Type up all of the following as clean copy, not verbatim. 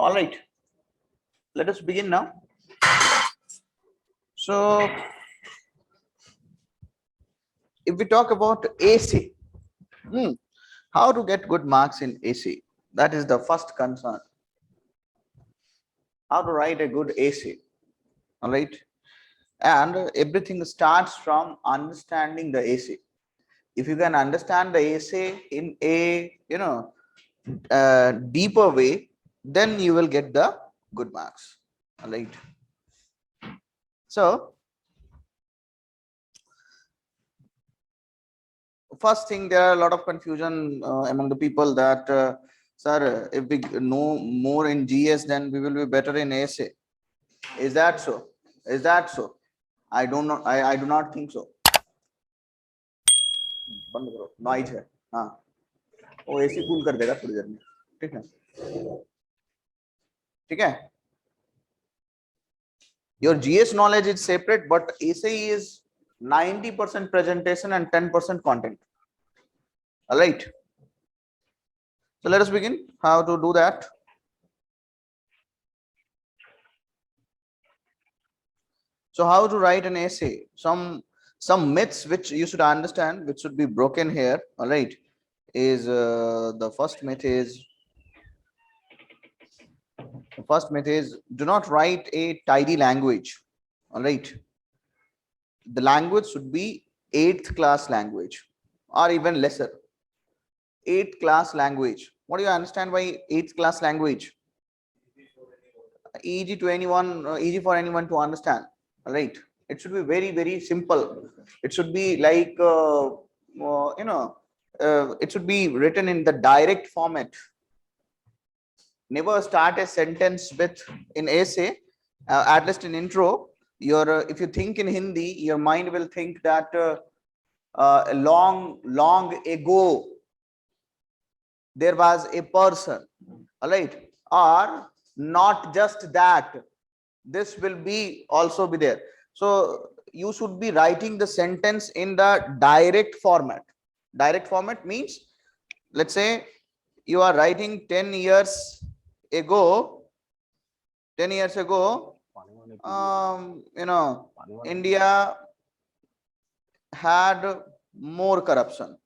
All right, let us begin now. So if we talk about AC, how to get good marks in AC? That is the first concern. How to write a good AC, all right? And everything starts from understanding the AC. If you can understand the AC in a deeper way, then you will get the good marks, all right? So first thing, there are a lot of confusion among the people that sir, if we know more in GS, then we will be better in AC. Is that so? Is that so? I don't know. I do not think so. बंद करो, noise है. हाँ, वो AC cool कर देगा थोड़ी देर में. ठीक है, ठीक है. Your GS knowledge is separate, but AC is 90% presentation and 10% content. All right. So let us begin. How to do that? So how to write an essay? Some myths which you should understand, which should be broken here. All right, is the first myth is do not write a tidy language. All right, the language should be 8th class language or even lesser. 8th class language. What do you understand by 8th class language? Easy to anyone, easy for anyone to understand. All right, it should be very, very simple. It should be like it should be written in the direct format. Never start a sentence with in essay, at least in intro. If you think in Hindi, your mind will think that long ago there was a person, all right, or not just that, this will be also be there. So you should be writing the sentence in the direct format. Direct format means, let's say you are writing 10 years ago, India had more corruption.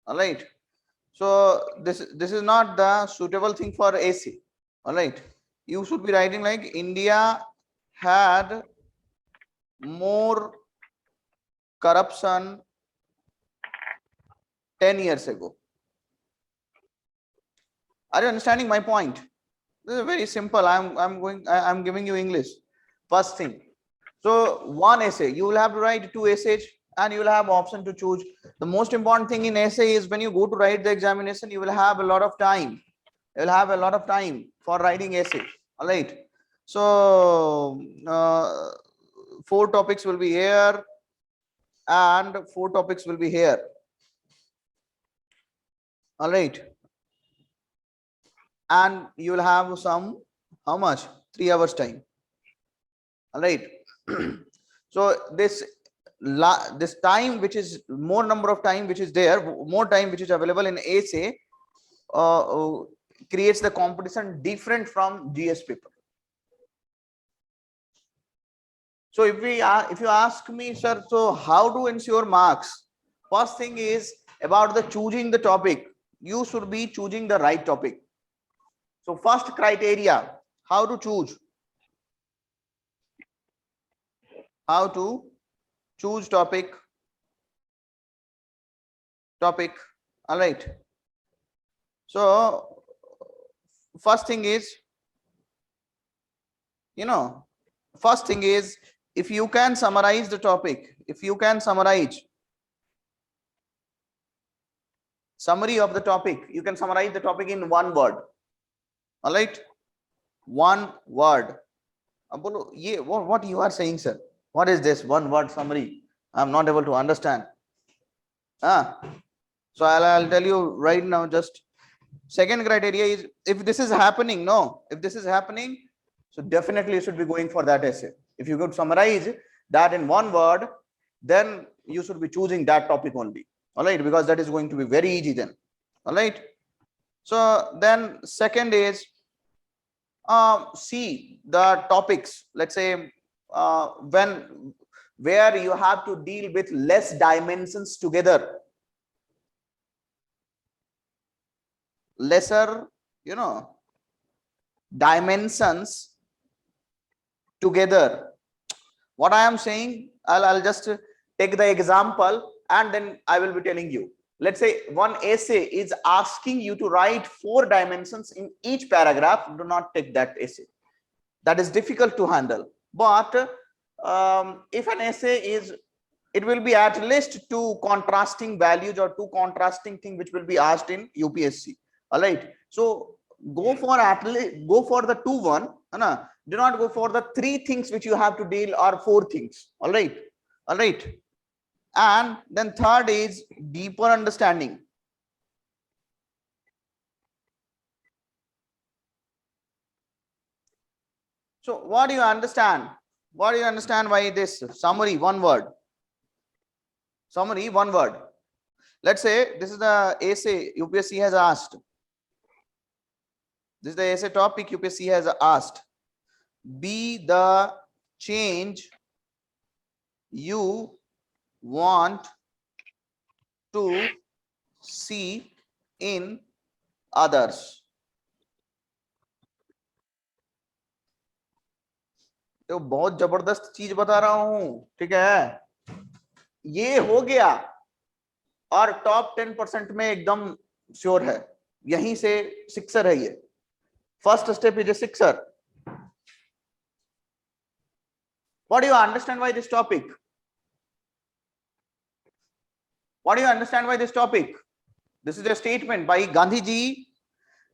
All right. So this is not the suitable thing for AC. All right. You should be writing like India had more corruption 10 years ago. Are you understanding my point? This is very simple. I'm giving you English. First thing. So one essay, you will have to write 2 essays and you will have option to choose. The most important thing in essay is when you go to write the examination, you will have a lot of time. You will have a lot of time for writing essay. All right. So 4 topics will be here and 4 topics will be here. All right. And you will have some, how much? 3 hours time. All right. So this time, which is more number of time which is there, more time which is available in essay, creates the competition different from GS paper. So if you ask me, sir, so how to ensure marks? First thing is about the choosing the topic. You should be choosing the right topic. So first criteria, how to choose? How to choose topic. All right. So first thing is, first thing is, if you can summarize the topic, if you can summarize summary of the topic, you can summarize the topic in 1 word. All right, 1 word. What you are saying, sir? What is this 1 word summary? I'm not able to understand. So I'll tell you right now. Just second criteria is, if this is happening, if this is happening, so definitely you should be going for that essay. If you could summarize that in 1 word, then you should be choosing that topic only. All right, because that is going to be very easy then. All right. So then second is see the topics, let's say where you have to deal with less dimensions together, lesser dimensions together. What I am saying, I'll just take the example and then I will be telling you. Let's say one essay is asking you to write 4 dimensions in each paragraph. Do not take that essay. That is difficult to handle. But if an essay is, it will be at least 2 contrasting values or 2 contrasting things which will be asked in UPSC. All right. So go for at least, go for the 2 one. Do not go for the 3 things which you have to deal or 4 things. All right. All right. And then third is deeper understanding. So what do you understand? What do you understand by this? Summary, one word. Summary, one word. Let's say this is the essay UPSC has asked. This is the essay topic UPSC has asked. Be the change you want to see in others. तो बहुत जबरदस्त चीज बता रहा हूं, ठीक है? ये हो गया और टॉप 10% में एकदम श्योर है, यहीं से सिक्सर है ये. First step is a sixer. What do you understand by this topic? What do you understand by this topic? This is a statement by Gandhi ji.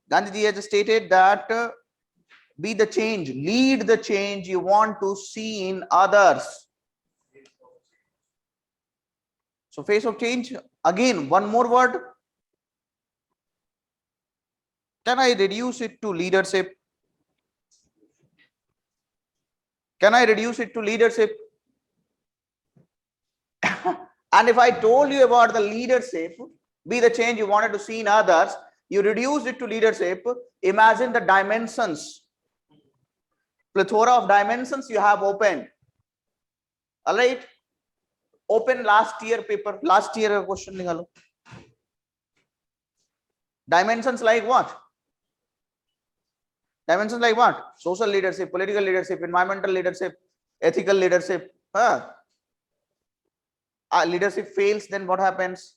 Gandhi ji has stated that be the change, lead the change you want to see in others. So face of change, again one more word. Can I reduce it to leadership? Can I reduce it to leadership? And if I told you about the leadership, be the change you wanted to see in others, you reduce it to leadership. Imagine the dimensions, plethora of dimensions you have opened. All right, open last year paper, last year question nikalo. Dimensions like what? Dimensions like what? Social leadership, political leadership, environmental leadership, ethical leadership. Leadership fails, then what happens?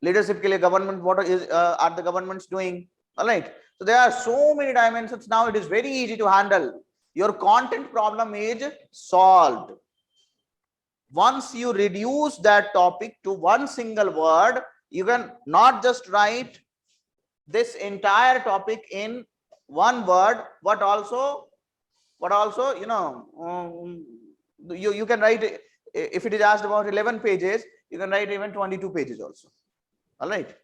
Leadership ke liye government, what is are the governments doing? All right. So there are so many dimensions. Now it is very easy to handle. Your content problem is solved. Once you reduce that topic to one single word, you can not just write this entire topic in one word, but also you can write, if it is asked about 11 pages, you can write even 22 pages also. All right.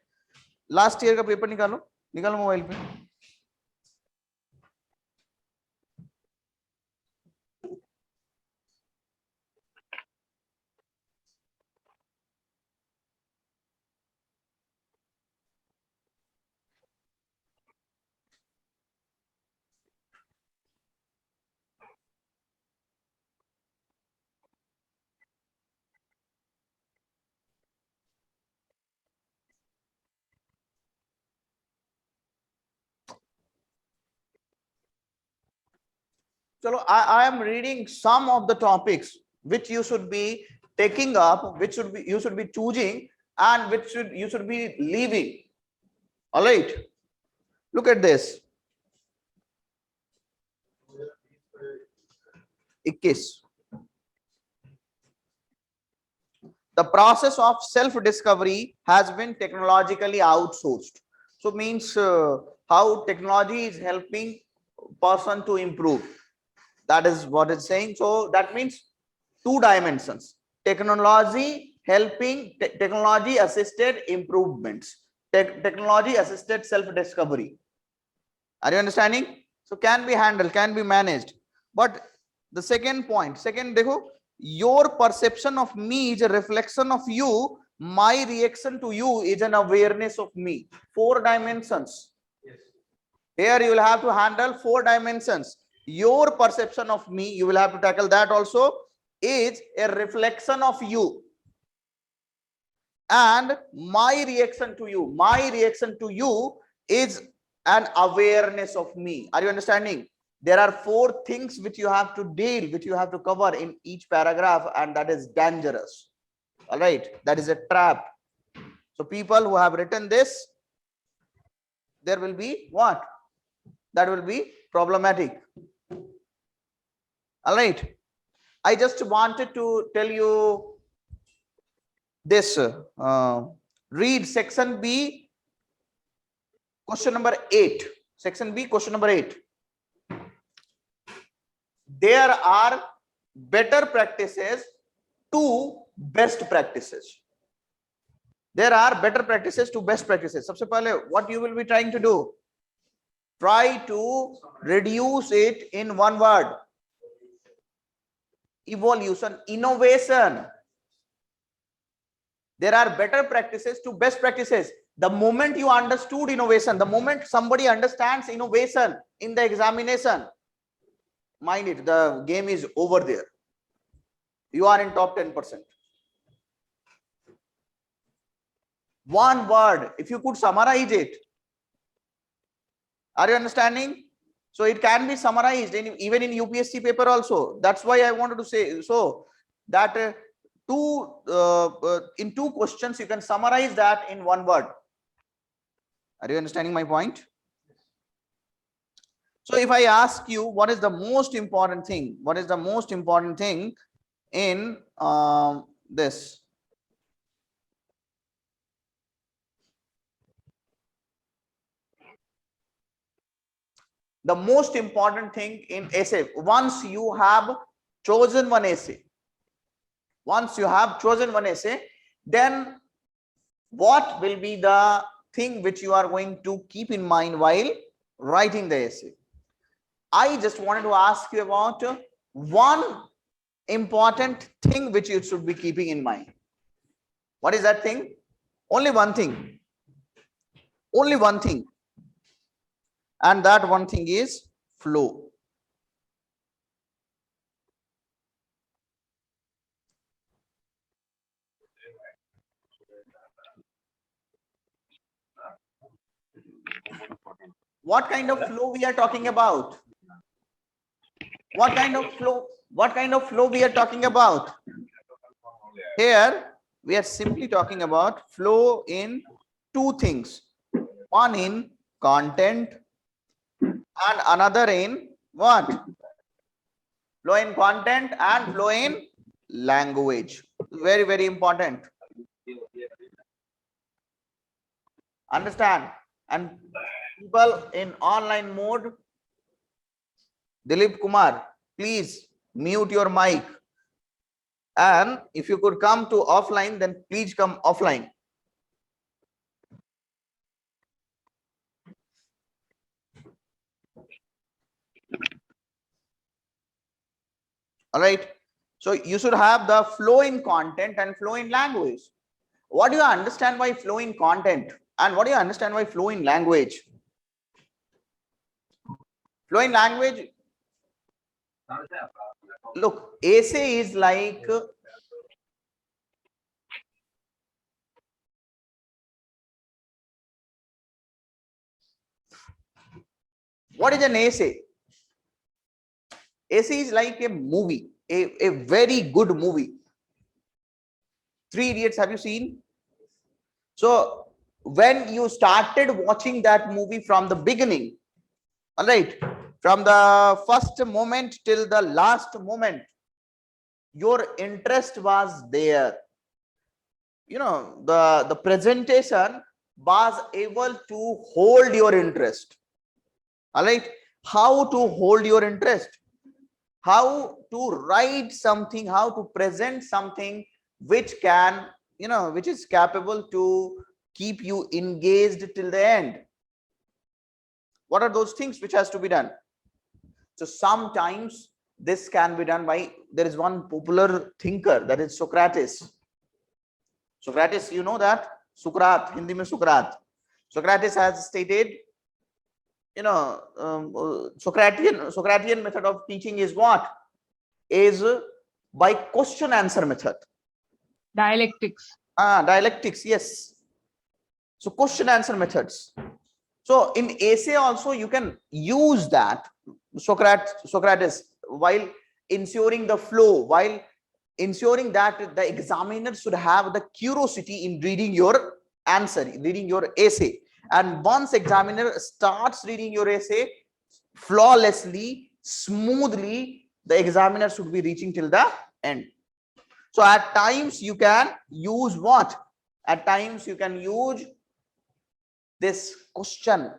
Last year का paper निकालो mobile पे. So I am reading some of the topics which you should be taking up, which you should be choosing, and which you should be leaving. All right. Look at this. 21. The process of self-discovery has been technologically outsourced. So means how technology is helping person to improve. That is what it's saying. So that means 2 dimensions: technology helping, technology assisted improvements, technology assisted self-discovery. Are you understanding? So can be handled, can be managed. But the second point, dekho, your perception of me is a reflection of you. My reaction to you is an awareness of me. 4 dimensions. Here you will have to handle 4 dimensions. Your perception of me, you will have to tackle that also, is a reflection of you. And my reaction to you is an awareness of me. Are you understanding? There are 4 things which you have to deal, which you have to cover in each paragraph, and that is dangerous. All right, that is a trap. So people who have written this, there will be what? That will be problematic. All right, I just wanted to tell you this. Read section B, question number 8. Section B, question number 8. There are better practices to best practices. There are better practices to best practices. सबसे पहले, what you will be trying to do? Try to reduce it in one word. Evolution, innovation. There are better practices to best practices. The moment you understood innovation, the moment somebody understands innovation in the examination, mind it, the game is over there. You are in top 10%. One word, if you could summarize it. Are you understanding? So it can be summarized even in UPSC paper also. That's why I wanted to say so that in 2 questions you can summarize that in one word. Are you understanding my point? So if I ask you, what is the most important thing? What is the most important thing in this? The most important thing in essay, once you have chosen one essay, then what will be the thing which you are going to keep in mind while writing the essay? I just wanted to ask you about one important thing which you should be keeping in mind. What is that thing? Only one thing. Only one thing. And that one thing is flow. What kind of flow we are talking about? What kind of flow we are talking about? Here we are simply talking about flow in 2 things. One in content and another in what? Flow in content and flow in language. Very, very important. Understand? And people in online mode, Dilip Kumar, please mute your mic. And if you could come to offline, then please come offline. All right. So you should have the flow in content and flow in language. What do you understand by flow in content? And what do you understand by flow in language? Flow in language. Look, essay is like what is an essay? Essay is like a movie, a very good movie. 3 Idiots, have you seen? So when you started watching that movie from the beginning, all right, from the first moment till the last moment, your interest was there. You know, the presentation was able to hold your interest. All right, how to hold your interest, how to write something, how to present something which can, you know, which is capable to keep you engaged till the end. What are those things which has to be done? So sometimes this can be done by, there is one popular thinker, that is Socrates. Socrates, you know that? Sukrat, Hindi mein Sukrat. Socrates has stated Socratian method of teaching is what? Is by question answer method. Dialectics. Dialectics, yes. So question answer methods. So in essay also you can use that Socrates while ensuring the flow, while ensuring that the examiner should have the curiosity in reading your answer, reading your essay. And once examiner starts reading your essay flawlessly, smoothly, the examiner should be reaching till the end. So at times you can use what? At times you can use this question.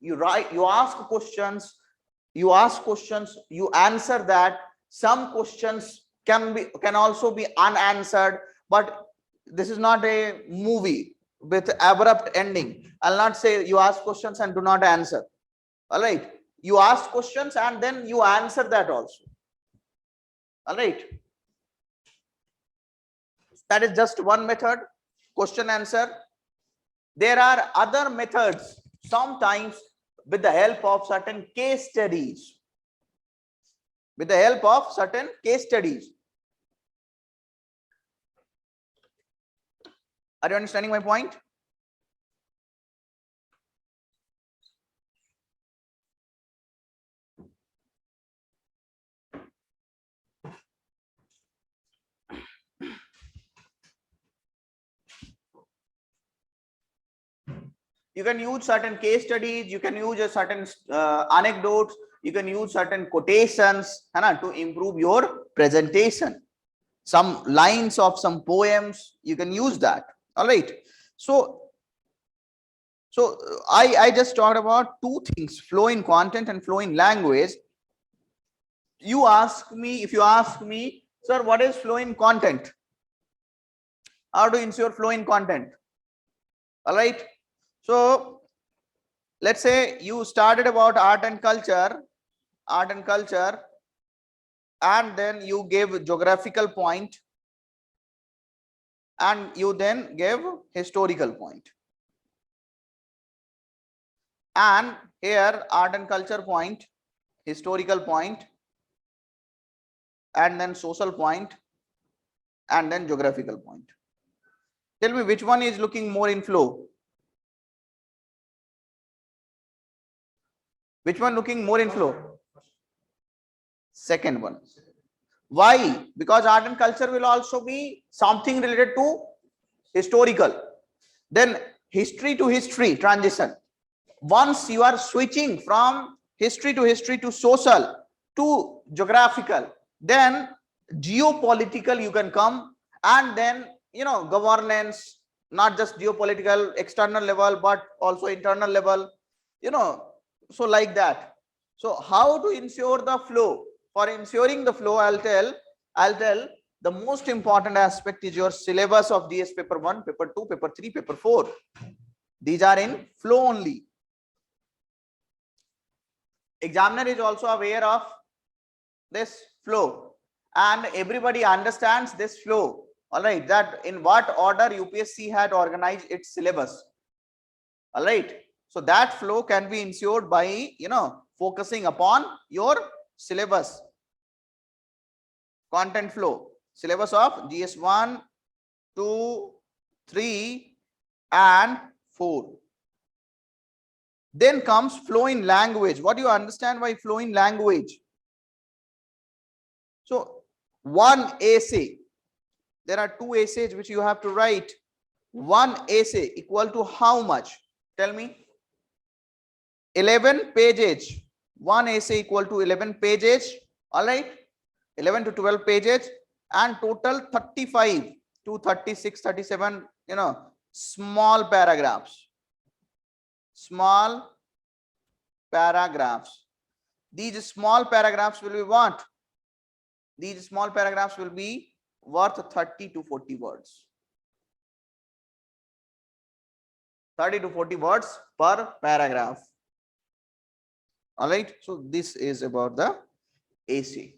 You write, you ask questions, you answer that. Some questions can also be unanswered, but this is not a movie with abrupt ending. I'll not say you ask questions and do not answer. All right, you ask questions and then you answer that also. All right, that is just one method, question answer. There are other methods, sometimes with the help of certain case studies. With the help of certain case studies. Are you understanding my point? You can use certain case studies, you can use a certain anecdotes, you can use certain quotations to improve your presentation. Some lines of some poems, you can use that. All right. So I just talked about two things, flow in content and flow in language. If you ask me, sir, what is flow in content? How to ensure flow in content? All right. So let's say you started about art and culture, and then you gave geographical point, and you then gave historical point. And here art and culture point, historical point, and then social point, and then geographical point. Tell me which one is looking more in flow? Which one looking more in flow? Second one. Why? Because art and culture will also be something related to historical. Then history to history transition. Once you are switching from history to social to geographical, then geopolitical you can come, and then governance, not just geopolitical external level but also internal level, so like that. So how to ensure the flow? For ensuring the flow, I'll tell the most important aspect is your syllabus of DS paper 1, paper 2, paper 3, paper 4. These are in flow only. Examiner is also aware of this flow, and everybody understands this flow. All right, that in what order UPSC had organized its syllabus. All right, so that flow can be ensured by focusing upon your syllabus, content flow, syllabus of GS 1, 2, 3 and 4. Then comes flow in language. What do you understand by flow in language? So one essay, there are two essays which you have to write. One essay equal to how much? Tell me. 11 pages. One essay equal to 11 pages. All right, 11 to 12 pages, and total 35 to 36, 37 small paragraphs. Small paragraphs. These small paragraphs will be what? These small paragraphs will be worth 30 to 40 words. 30 to 40 words per paragraph. All right, so this is about the AC.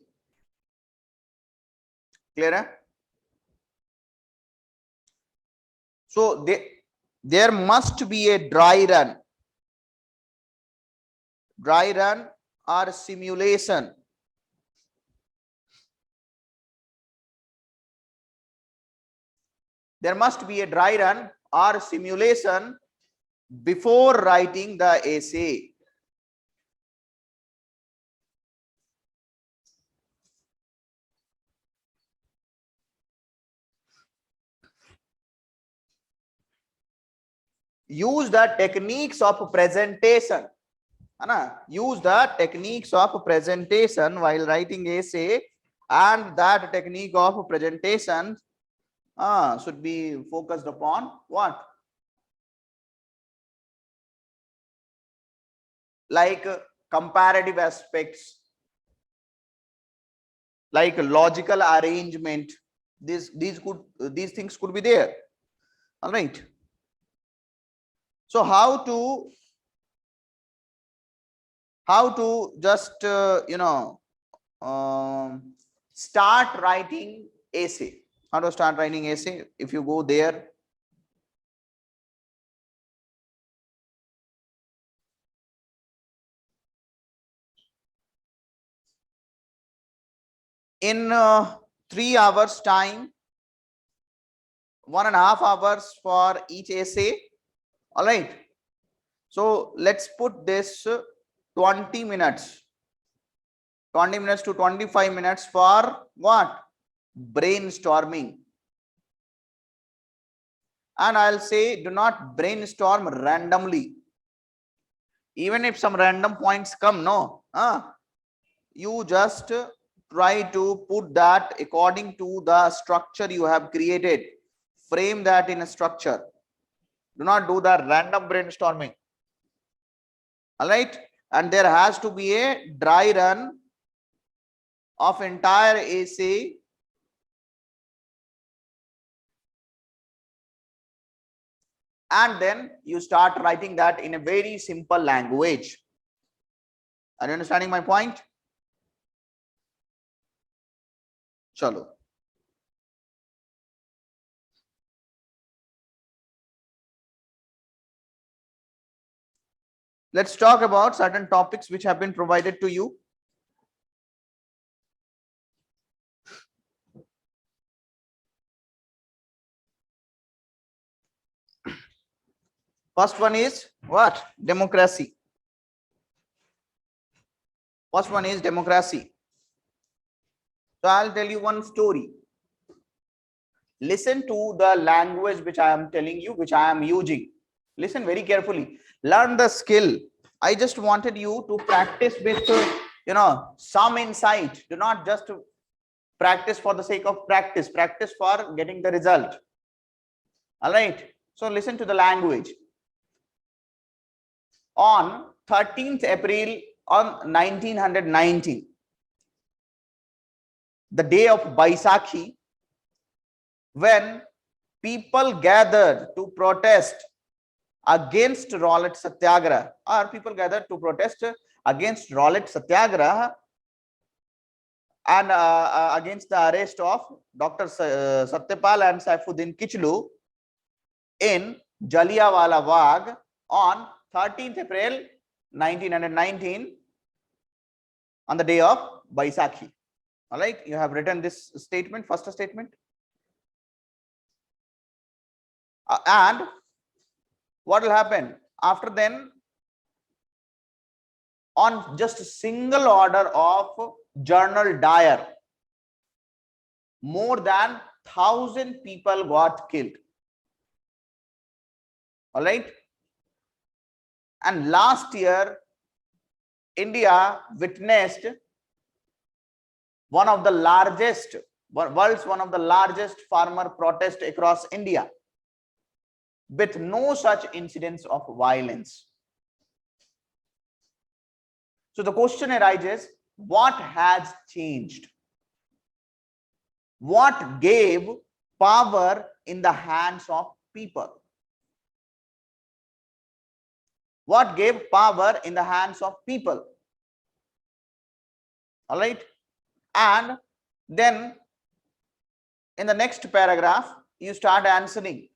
Clear? So there must be a dry run. dry run or simulation. There must be a dry run or simulation before writing the essay. Use the techniques of presentation. Use the techniques of presentation while writing essay, and that technique of presentation should be focused upon what? Like comparative aspects, like logical arrangement. These things could be there. All right. So how to just start writing essay? How to start writing essay? If you go there, in 3 hours time, 1.5 hours for each essay. All right. So let's put this 20 minutes to 25 minutes for what? Brainstorming. And I'll say, do not brainstorm randomly. Even if some random points come, no, you just try to put that according to the structure you have created. Frame that in a structure. Do not do the random brainstorming. All right. And there has to be a dry run of entire essay. And then you start writing that in a very simple language. Are you understanding my point? Chalo. Let's talk about certain topics which have been provided to you. First one is what? Democracy. First one is democracy. So I'll tell you one story. Listen to the language which I am telling you, which I am using. Listen very carefully. Learn the skill. I just wanted you to practice with, some insight. Do not just practice for the sake of practice. Practice for getting the result. All right. So listen to the language. On 13th April on 1919, the day of Baisakhi, when people gathered to protest against Rowlatt Satyagraha, or people gathered to protest against Rowlatt Satyagraha and against the arrest of Dr. Satyapal and Saifuddin Kichlu in Jallianwala Bagh on 13th April 1919, on the day of Baisakhi. All right, you have written this statement, first statement. And what will happen after then? On just a single order of General Dyer, more than 1,000 people got killed. All right. And last year, India witnessed one of the largest, world's one of the largest farmer protest across India, with no such incidents of violence. So the question arises, what has changed? What gave power in the hands of people? What gave power in the hands of people? All right. And then in the next paragraph, you start answering.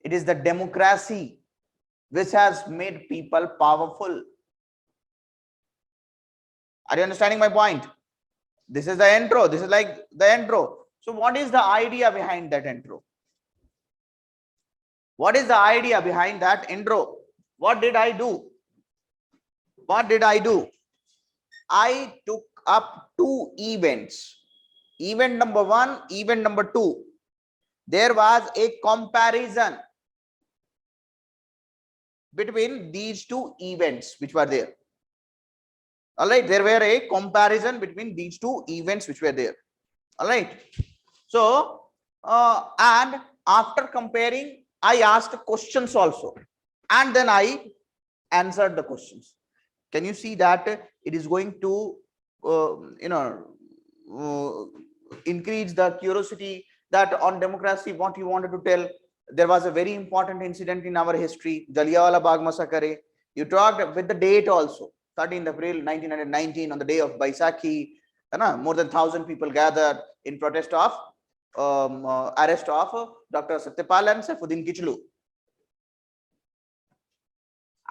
It is the democracy which has made people powerful. Are you understanding my point? This is the intro. This is like the intro. So what is the idea behind that intro? What is the idea behind that intro? What did I do? What did I do? I took up two events. Event number one, event number two. There was a comparison between these two events which were there. All right, there were a comparison between these two events which were there. All right. So, and after comparing, I asked questions also, and then I answered the questions. Can you see that it is going to, increase the curiosity that on democracy, what you wanted to tell? There was a very important incident in our history, Jallianwala Bagh massacre. You talked with the date also, 13th April 1919, on the day of Baisakhi. More than 1,000 people gathered in protest of arrest of Dr. Satyapal and Saifuddin Kichlu.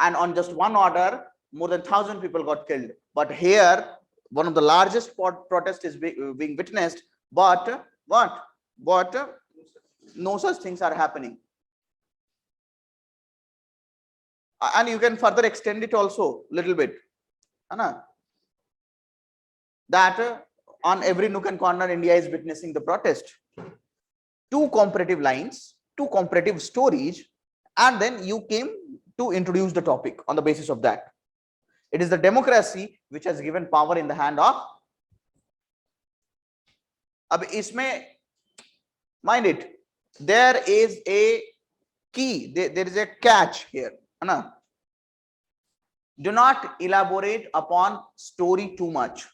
And on just one order, more than 1,000 people got killed. But here, one of the largest protest is being witnessed. But what? But no such things are happening. And you can further extend it also a little bit. That on every nook and corner, India is witnessing the protest. Two comparative lines, two comparative stories, and then you came to introduce the topic on the basis of that. It is the democracy which has given power in the hand of. Ab isme, mind it, there is a key, there is a catch here. Do not elaborate upon story too much.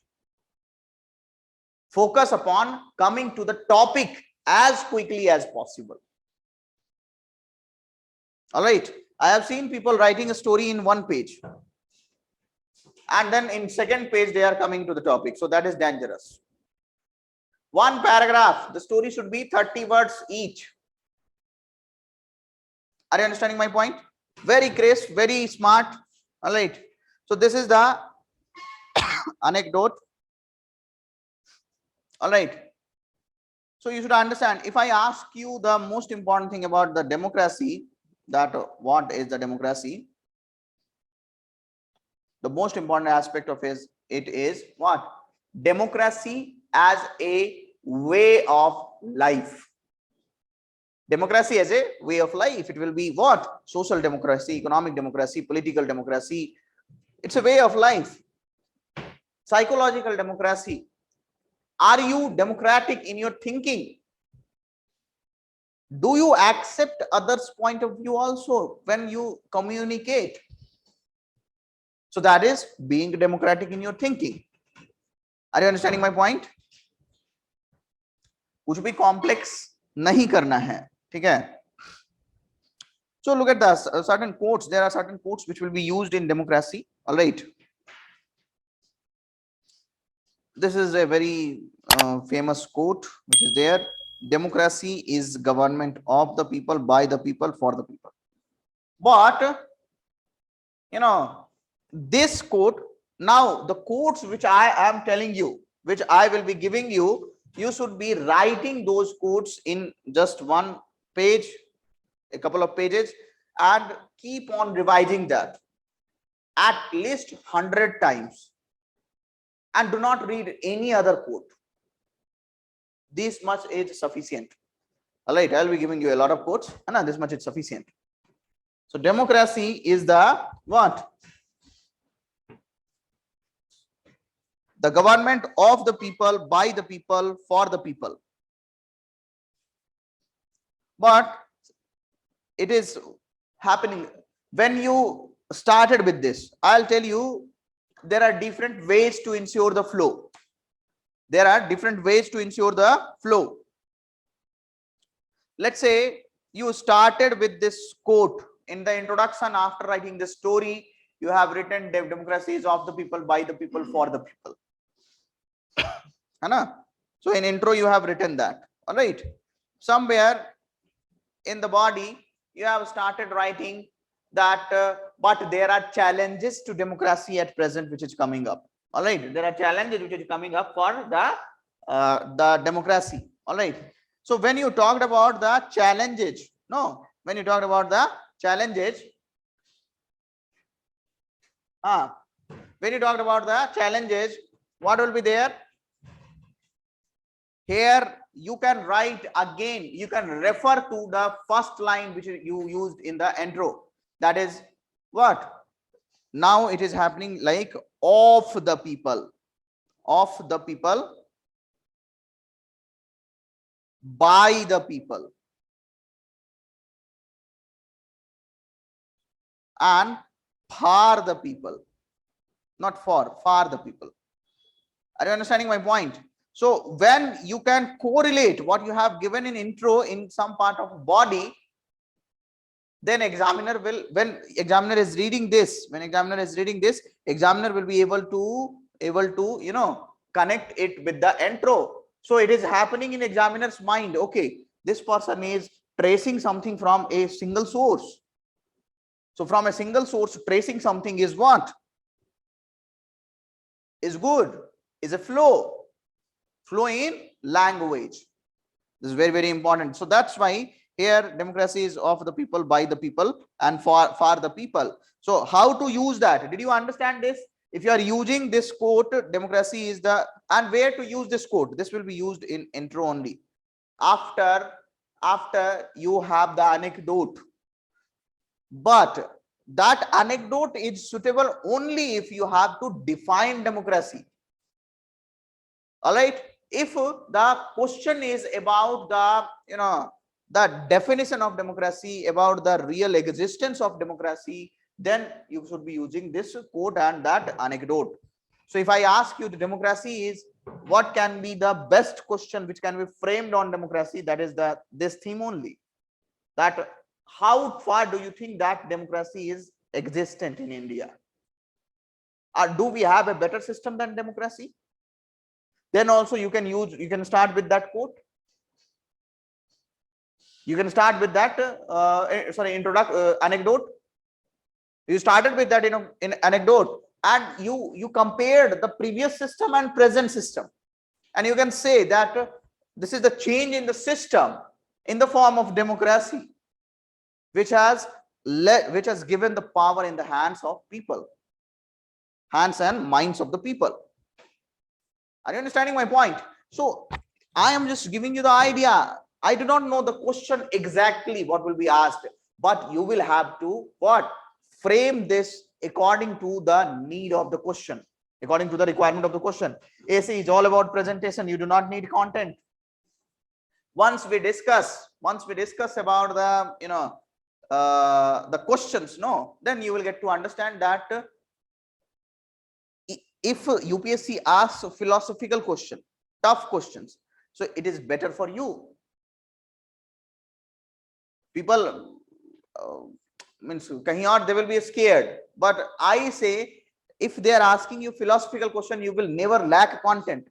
Focus upon coming to the topic as quickly as possible. All right. I have seen people writing a story in one page, and then in second page they are coming to the topic. So that is dangerous. One paragraph, the story should be 30 words each. Are you understanding my point? Very crisp, very smart. All right. So this is the anecdote. All right. So you should understand, if I ask you the most important thing about the democracy, that what is the democracy? The most important aspect of it is what? Democracy as a way of life. Democracy as a way of life. It will be what? Social democracy, economic democracy, political democracy. It's a way of life. Psychological democracy. Are you democratic in your thinking? Do you accept others' point of view also when you communicate? So that is being democratic in your thinking. Are you understanding my point? कुछ भी complex नहीं करना है, ठीक है? So look at the certain quotes. There are certain quotes which will be used in democracy. All right. This is a very famous quote which is there. Democracy is government of the people, by the people, for the people. But this quote, now the quotes which I am telling you, which I will be giving you, you should be writing those quotes in just one page, a couple of pages, and keep on revising that at least 100 times, and do not read any other quote. This much is sufficient. All right, I'll be giving you a lot of quotes, and this much is sufficient. So democracy is the what? The government of the people, by the people, for the people. But it is happening when you started with this. I'll tell you, there are different ways to ensure the flow. There are different ways to ensure the flow. Let's say you started with this quote in the introduction. After writing the story, you have written democracy is of the people, by the people, for the people. So in intro you have written that. All right. Somewhere in the body you have started writing that but there are challenges to democracy at present which is coming up. All right, there are challenges which are coming up for the democracy. All right. So when you talked about the challenges, no, when you talked about the challenges, when you talked about the challenges, what will be there? Here you can write again, you can refer to the first line which you used in the intro. That is what? Now it is happening like of the people, by the people, and for the people, not for the people. Are you understanding my point? So when you can correlate what you have given in intro in some part of body, then examiner will, when examiner is reading this, examiner will be able to connect it with the intro. So it is happening in examiner's mind. Okay, this person is tracing something from a single source. So from a single source, tracing something is what? Is good, is a flow in language. This is very, very important. So that's why here democracy is of the people, by the people, and for the people. So how to use that? Did you understand this? If you are using this quote, democracy is the, and where to use this quote? This will be used in intro only. After you have the anecdote. But that anecdote is suitable only if you have to define democracy. All right. If the question is about the definition of democracy, about the real existence of democracy, then you should be using this quote and that anecdote. So if I ask you, the democracy is, what can be the best question which can be framed on democracy? That is this theme only. That how far do you think that democracy is existent in India? Or do we have a better system than democracy? Then also you can start with that quote. You can start with that anecdote. You started with that in anecdote, and you compared the previous system and present system, and you can say that this is the change in the system in the form of democracy, which has given the power in the hands of people, hands and minds of the people. Are you understanding my point? So I am just giving you the idea. I do not know the question exactly what will be asked, but you will have to frame this according to the need of the question, according to the requirement of the question. AC is all about presentation. You do not need content. Once we discuss about the questions, then you will get to understand that if UPSC asks a philosophical question, tough questions, so it is better for you. People means kahin aur they will be scared, but I say if they are asking you philosophical question, you will never lack content.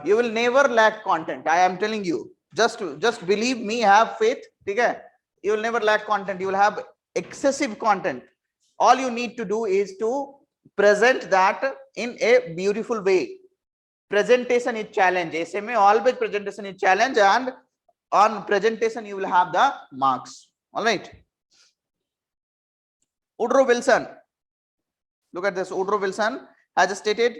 You will never lack content. I am telling you. Just believe me, have faith. Okay? You will never lack content. You will have excessive content. All you need to do is to present that in a beautiful way. Presentation is challenge. SMA always presentation is challenge, and on presentation you will have the marks. All right. Woodrow Wilson. Look at this. Woodrow Wilson has stated,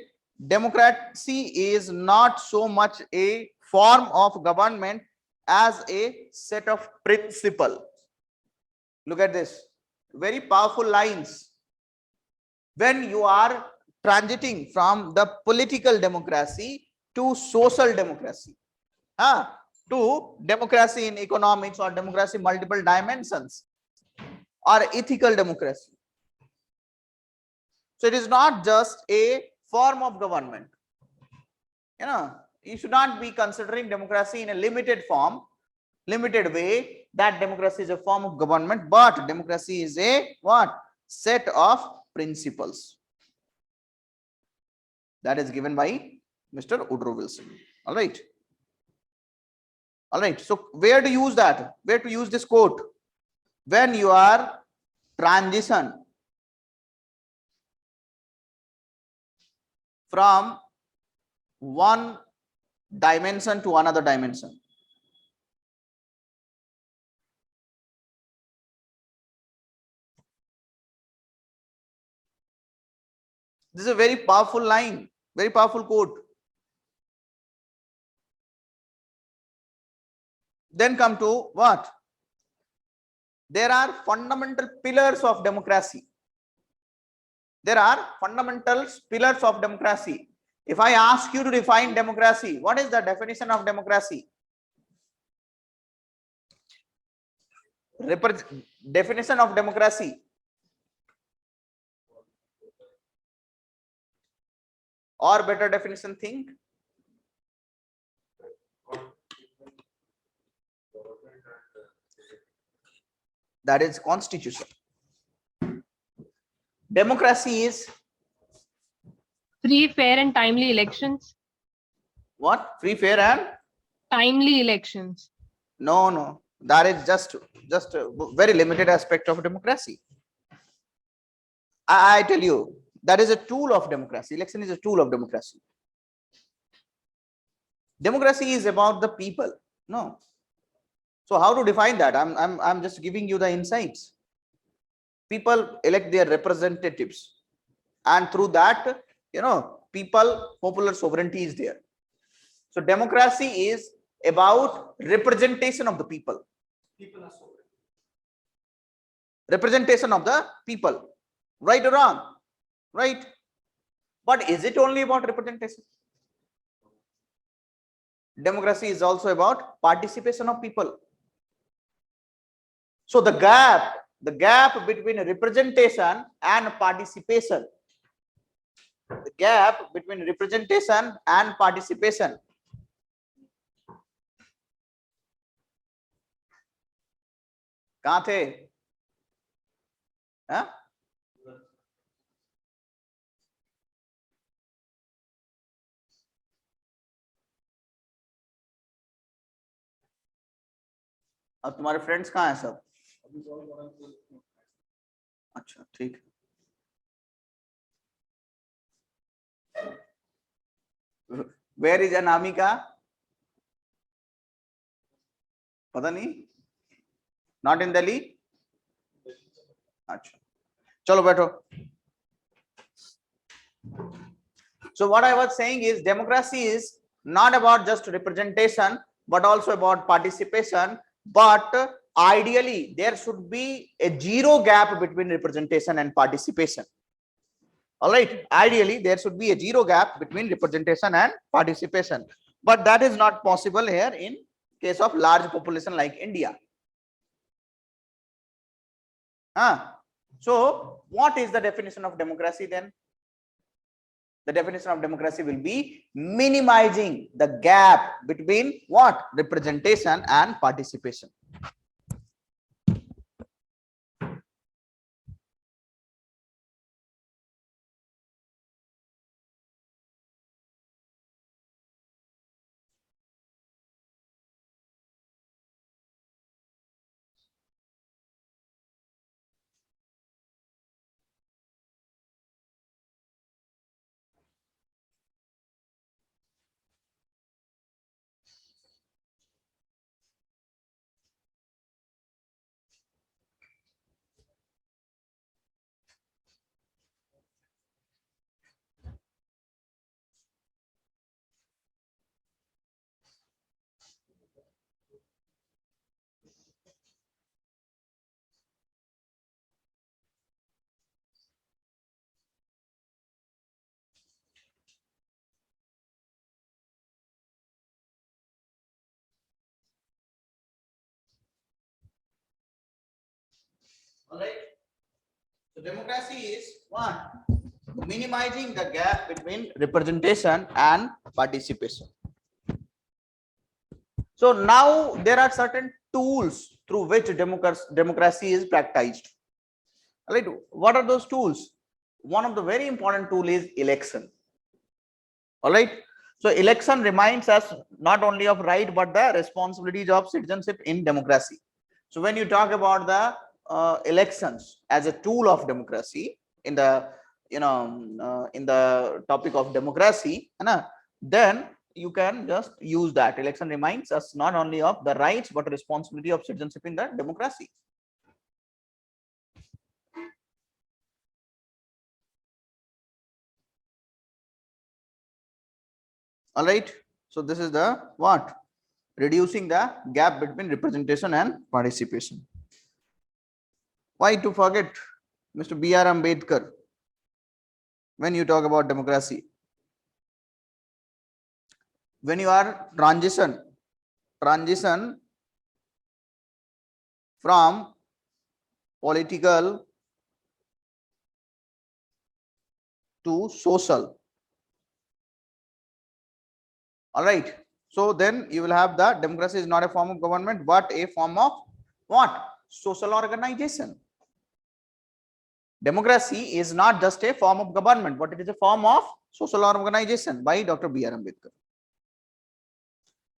democracy is not so much a form of government as a set of principles. Look at this. Very powerful lines. When you are transiting from the political democracy to social democracy, to democracy in economics, or democracy multiple dimensions, or ethical democracy. So it is not just a form of government. You should not be considering democracy in a limited form, limited way, that democracy is a form of government, but democracy is a set of principles. That is given by Mr. Woodrow Wilson. All right. All right. So where to use that? Where to use this quote? When you are transition from one dimension to another dimension. This is a very powerful line, very powerful quote. Then come to what? There are fundamental pillars of democracy. There are fundamental pillars of democracy. If I ask you to define democracy, what is the definition of democracy? Definition of democracy. Or better definition, think. That is constitution. Democracy is Free, fair, and timely elections. what? Free, fair, and Timely elections. no. That is just a very limited aspect of democracy. I tell you, that is a tool of democracy. Election is a tool of democracy. Democracy is about the people. No. So how to define that? I'm just giving you the insights. People elect their representatives, and through that, popular sovereignty is there. So democracy is about representation of the people. People are sovereign. Representation of the people. Right or wrong? Right. But is it only about representation? Democracy is also about participation of people. So the gap between representation and participation, the gap between representation and participation, कहाँ थे? हाँ? अब तुम्हारे friends कहाँ हैं सब? अच्छा, ठीक. Where is Anamika? पता नहीं. Not in Delhi. अच्छा, चलो बैठो. So what I was saying is democracy is not about just representation, but also about participation. But ideally, there should be a zero gap between representation and participation. All right. Ideally, there should be a zero gap between representation and participation. But that is not possible here in case of large population like India. So, what is the definition of democracy then? The definition of democracy will be minimizing the gap between what? Representation and participation. All right. So democracy is one, minimizing the gap between representation and participation. So now there are certain tools through which democracy is practiced. All right. What are those tools? One of the very important tool is election. All right. So election reminds us not only of right but the responsibilities of citizenship in democracy. So when you talk about the elections as a tool of democracy in the in the topic of democracy, then you can just use that. Election reminds us not only of the rights but responsibility of citizenship in the democracy. All right. So this is the what? Reducing the gap between representation and participation. Why to forget Mr. B.R. Ambedkar when you talk about democracy? When you are transition from political to social. All right. So then you will have the democracy is not a form of government, but a form of what? Social organization. Democracy is not just a form of government, but it is a form of social organization by Dr. B.R. Ambedkar.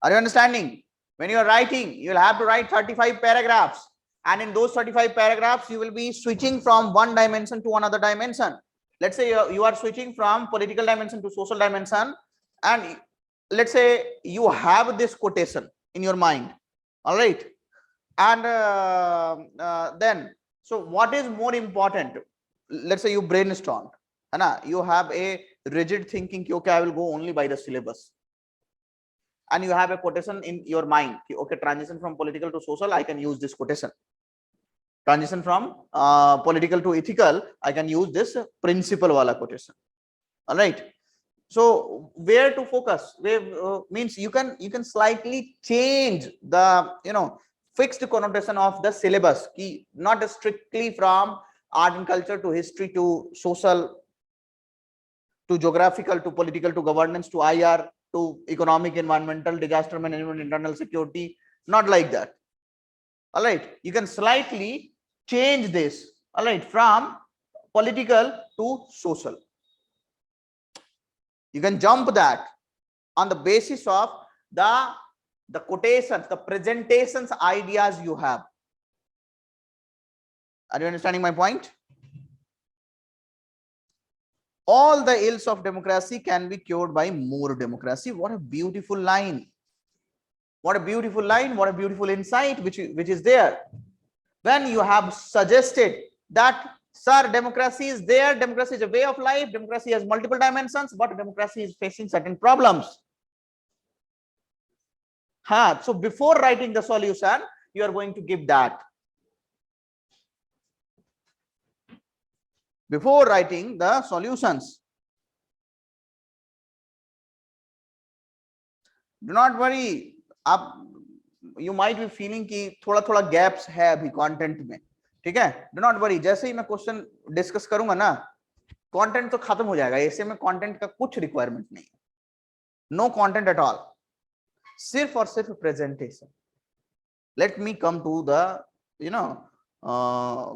Are you understanding? When you are writing, you will have to write 35 paragraphs. And in those 35 paragraphs, you will be switching from one dimension to another dimension. Let's say you are switching from political dimension to social dimension. And let's say you have this quotation in your mind. All right. And then, so what is more important? Let's say you brainstormed. You have a rigid thinking, okay, I will go only by the syllabus. And you have a quotation in your mind, okay, transition from political to social, I can use this quotation. Transition from political to ethical, I can use this principle wala quotation. All right. So where to focus? Where means you can slightly change the fixed connotation of the syllabus, not strictly from art and culture to history to social to geographical to political to governance to IR to economic, environmental, disaster management, internal security, not like that. All right, you can slightly change this, all right, from political to social. You can jump that on the basis of the quotations, the presentations, ideas you have. Are you understanding my point? All the ills of democracy can be cured by more democracy. What a beautiful line. What a beautiful line. What a beautiful insight which is there. When you have suggested that, sir, democracy is there, democracy is a way of life, democracy has multiple dimensions, but democracy is facing certain problems. So before writing the solution, you are going to give that. Before writing the solutions. Do not worry. You might be feeling कि थोड़ा gaps है अभी content में, ठीक है? Do not worry. जैसे ही मैं question discuss करूंगा ना, content तो खत्म हो जाएगा. ऐसे में content का कुछ requirement नहीं है. No content at all. सिर्फ और सिर्फ presentation. Let me come to the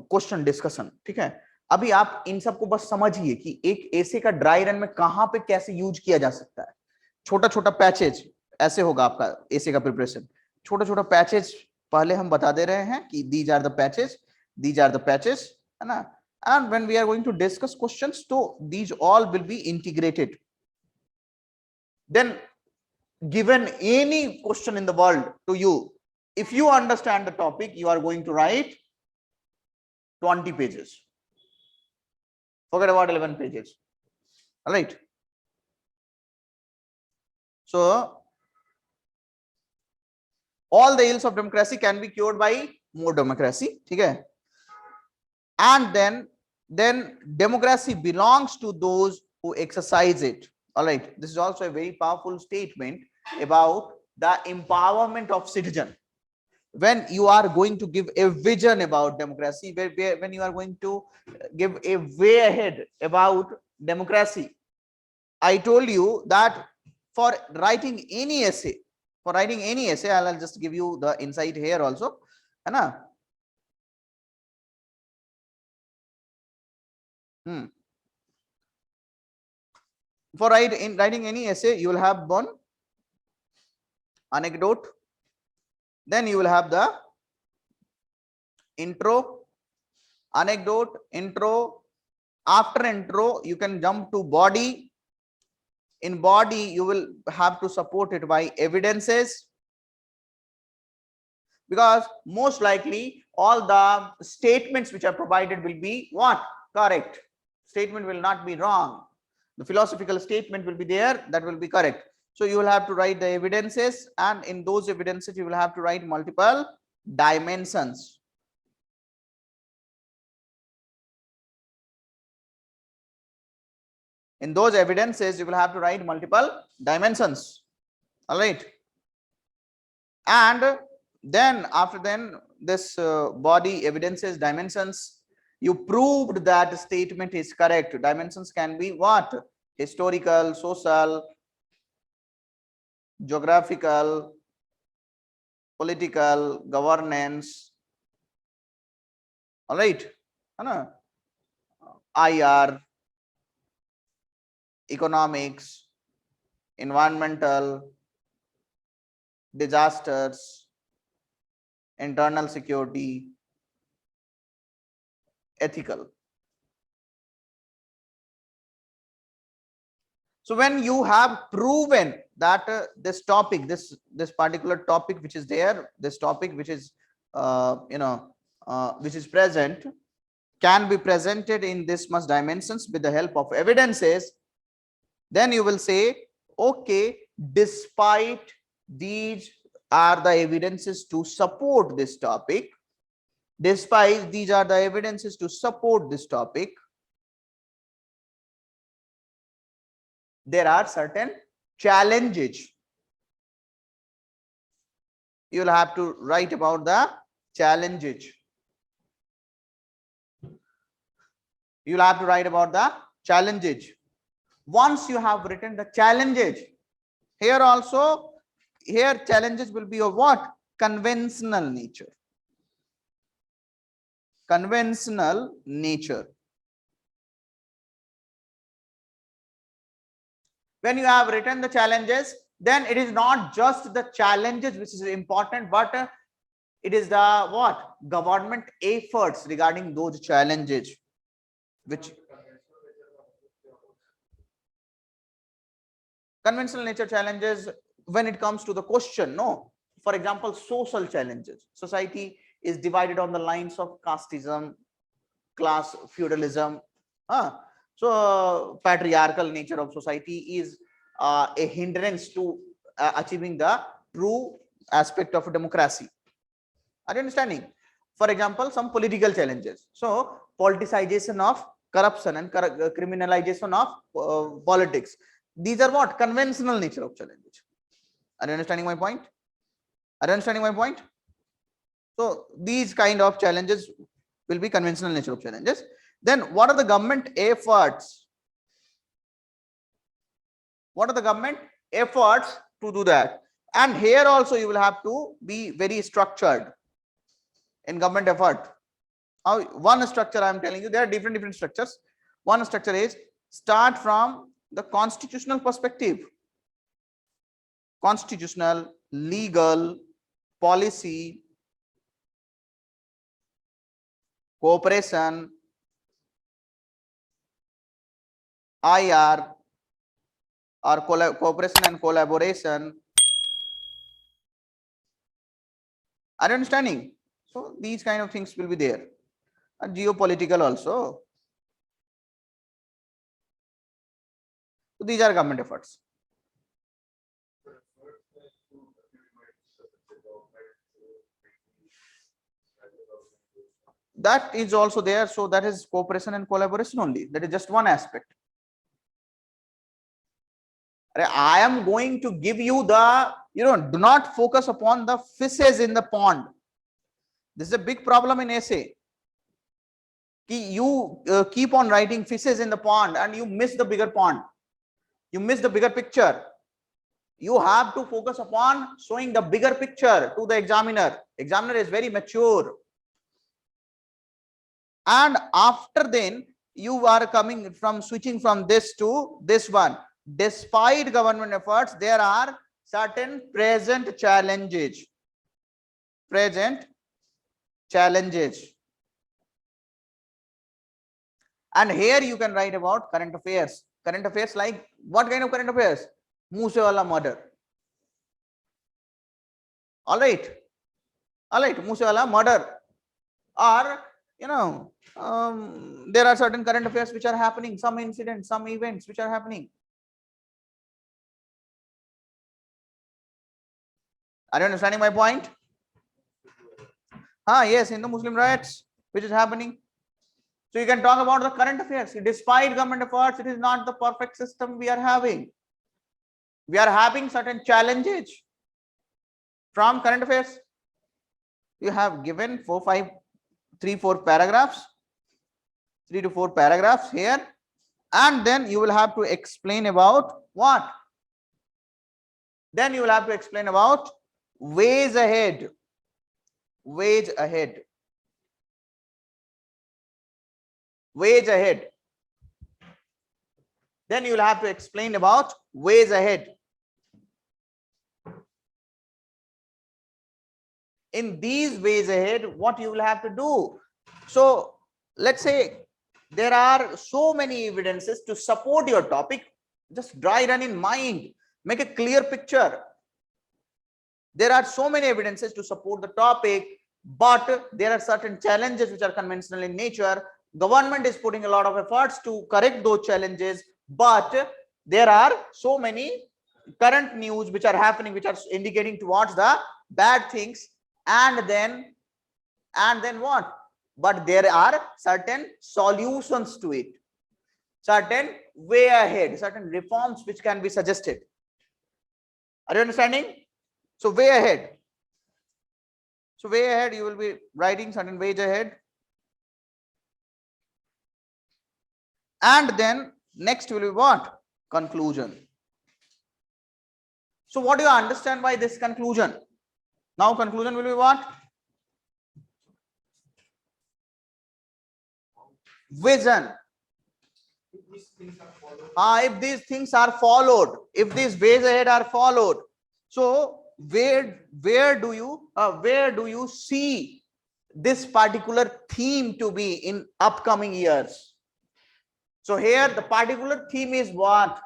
question discussion. ठीक है? अभी आप इन सबको बस समझिए कि एक ऐसे का ड्राई रन में कहां पे कैसे यूज किया जा सकता है. छोटा छोटा पैचेज ऐसे होगा आपका ऐसे का प्रिपरेशन. छोटा छोटा पैचेज पहले हम बता दे रहे हैं कि these are the patches, है ना. And when we are going to discuss questions, so these all will be integrated. Then given any question in the world to you, if you understand the topic, you are going to write 20 pages. Forget about 11 pages. All right. So all the ills of democracy can be cured by more democracy. Okay. And then democracy belongs to those who exercise it. All right. This is also a very powerful statement about the empowerment of citizen. When you are going to give a vision about democracy, when you are going to give a way ahead about democracy, I told you that for writing any essay, I'll just give you the insight here also. For writing any essay, you will have one anecdote. Then you will have the intro, anecdote, intro, After intro, you can jump to body. In body, you will have to support it by evidences, because most likely all the statements which are provided will be what? Correct. Statement will not be wrong. The philosophical statement will be there, that will be correct. So you will have to write the evidences, and in those evidences you will have to write multiple dimensions. In those evidences you will have to write multiple dimensions. All right. And then after this body, evidences, dimensions, you proved that statement is correct. Dimensions can be what? Historical, social, geographical, political, governance. All right. IR, economics, environmental, disasters, internal security, ethical. So when you have proven that this topic, this particular topic which is there, this topic which is which is present, can be presented in this much dimensions with the help of evidences, then you will say, okay, despite these are the evidences to support this topic, despite these are the evidences to support this topic, there are certain challenges. You will have to write about the challenges. You will have to write about the challenges. Once you have written the challenges, here also, here challenges will be of what? Conventional nature. Conventional nature. When you have written the challenges, then it is not just the challenges which is important, but it is the what? Government efforts regarding those challenges, which conventional nature challenges when it comes to the question, no. For example, social challenges. Society is divided on the lines of casteism, class feudalism. So patriarchal nature of society is a hindrance to achieving the true aspect of democracy. Are you understanding? For example, some political challenges. So politicization of corruption and criminalization of politics. These are what? Conventional nature of challenges. Are you understanding my point? Are you understanding my point? So these kind of challenges will be conventional nature of challenges. Then what are the government efforts? What are the government efforts to do that? And here also you will have to be very structured in government effort. How one structure I am telling you, there are different structures. One structure is start from the constitutional perspective. Constitutional, legal, policy, cooperation, IR or cooperation and collaboration. Are you understanding? So these kind of things will be there. And geopolitical also. So these are government efforts. That is also there. So that is cooperation and collaboration only. That is just one aspect. I am going to give you the, do not focus upon the fishes in the pond. This is a big problem in essay. You keep on writing fishes in the pond and you miss the bigger pond. You miss the bigger picture. You have to focus upon showing the bigger picture to the examiner. Examiner is very mature. And after then, you are coming from switching from this to this one. Despite government efforts, there are certain present challenges. Present challenges. And here you can write about current affairs. Current affairs like what kind of current affairs? Muh se wala murder. All right. All right. Muh se wala murder. Or, there are certain current affairs which are happening, some incidents, some events which are happening. Are you understanding my point? Yes, Hindu-Muslim riots, which is happening. So you can talk about the current affairs. Despite government efforts, it is not the perfect system we are having. We are having certain challenges from current affairs. You have given 3 to 4 paragraphs here, and then you will have to explain about what? Then you will have to explain about ways ahead. Ways ahead. Ways ahead. Then you will have to explain about ways ahead. In these ways ahead, what you will have to do? So let's say there are so many evidences to support your topic. Just dry run in mind, make a clear picture. There are so many evidences to support the topic, but there are certain challenges which are conventional in nature. Government is putting a lot of efforts to correct those challenges, but there are so many current news which are happening, which are indicating towards the bad things. And then what? But there are certain solutions to it, certain way ahead, certain reforms which can be suggested. Are you understanding? So way ahead. So way ahead, you will be writing certain ways ahead. And then next will be what? Conclusion. So what do you understand by this conclusion? Now conclusion will be what? Vision. If these things are followed, if these ways ahead are followed, so where do you see this particular theme to be in upcoming years? So here the particular theme is what?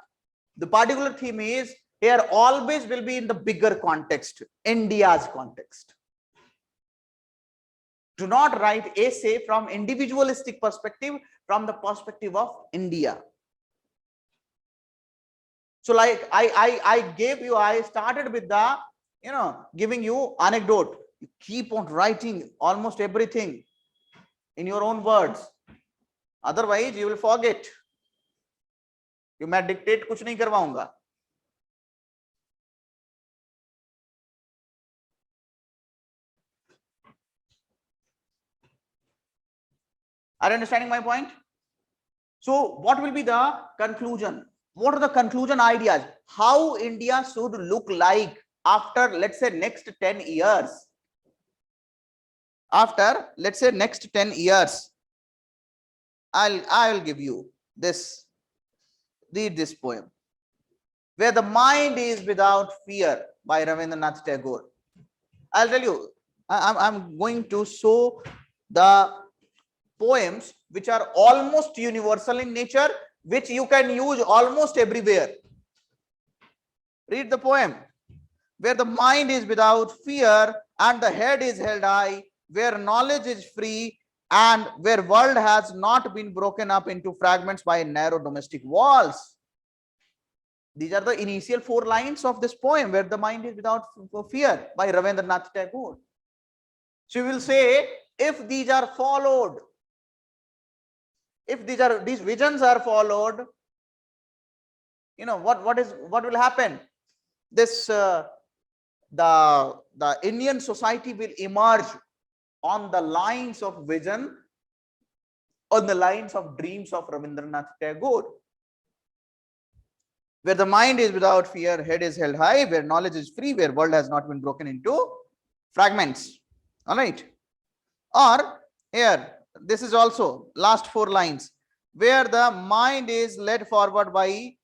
The particular theme is here always will be in the bigger context, India's context. Do not write essay from individualistic perspective, from the perspective of India. So like I started with the, giving you anecdote. You keep on writing almost everything in your own words. Otherwise you will forget. You मैं dictate कुछ नहीं करवाऊंगा. Are you understanding my point? So what will be the conclusion? What are the conclusion ideas? How India should look like after, let's say, next 10 years? After, let's say, next 10 years, I'll give you this. Read this poem. Where the mind is without fear by Ravindranath Tagore. I'll tell you, I'm going to show the poems which are almost universal in nature, which you can use almost everywhere. Read the poem. Where the mind is without fear and the head is held high, where knowledge is free and where world has not been broken up into fragments by narrow domestic walls. These are the initial 4 lines of this poem, Where the Mind is Without Fear by Ravindranath Tagore. So you will say, if these are followed, if these visions are followed, what will happen? This the Indian society will emerge on the lines of vision, on the lines of dreams of Ravindranath Tagore. Where the mind is without fear, head is held high, where knowledge is free, where world has not been broken into fragments. All right. Or here, this is also last 4 lines. Where the mind is led forward by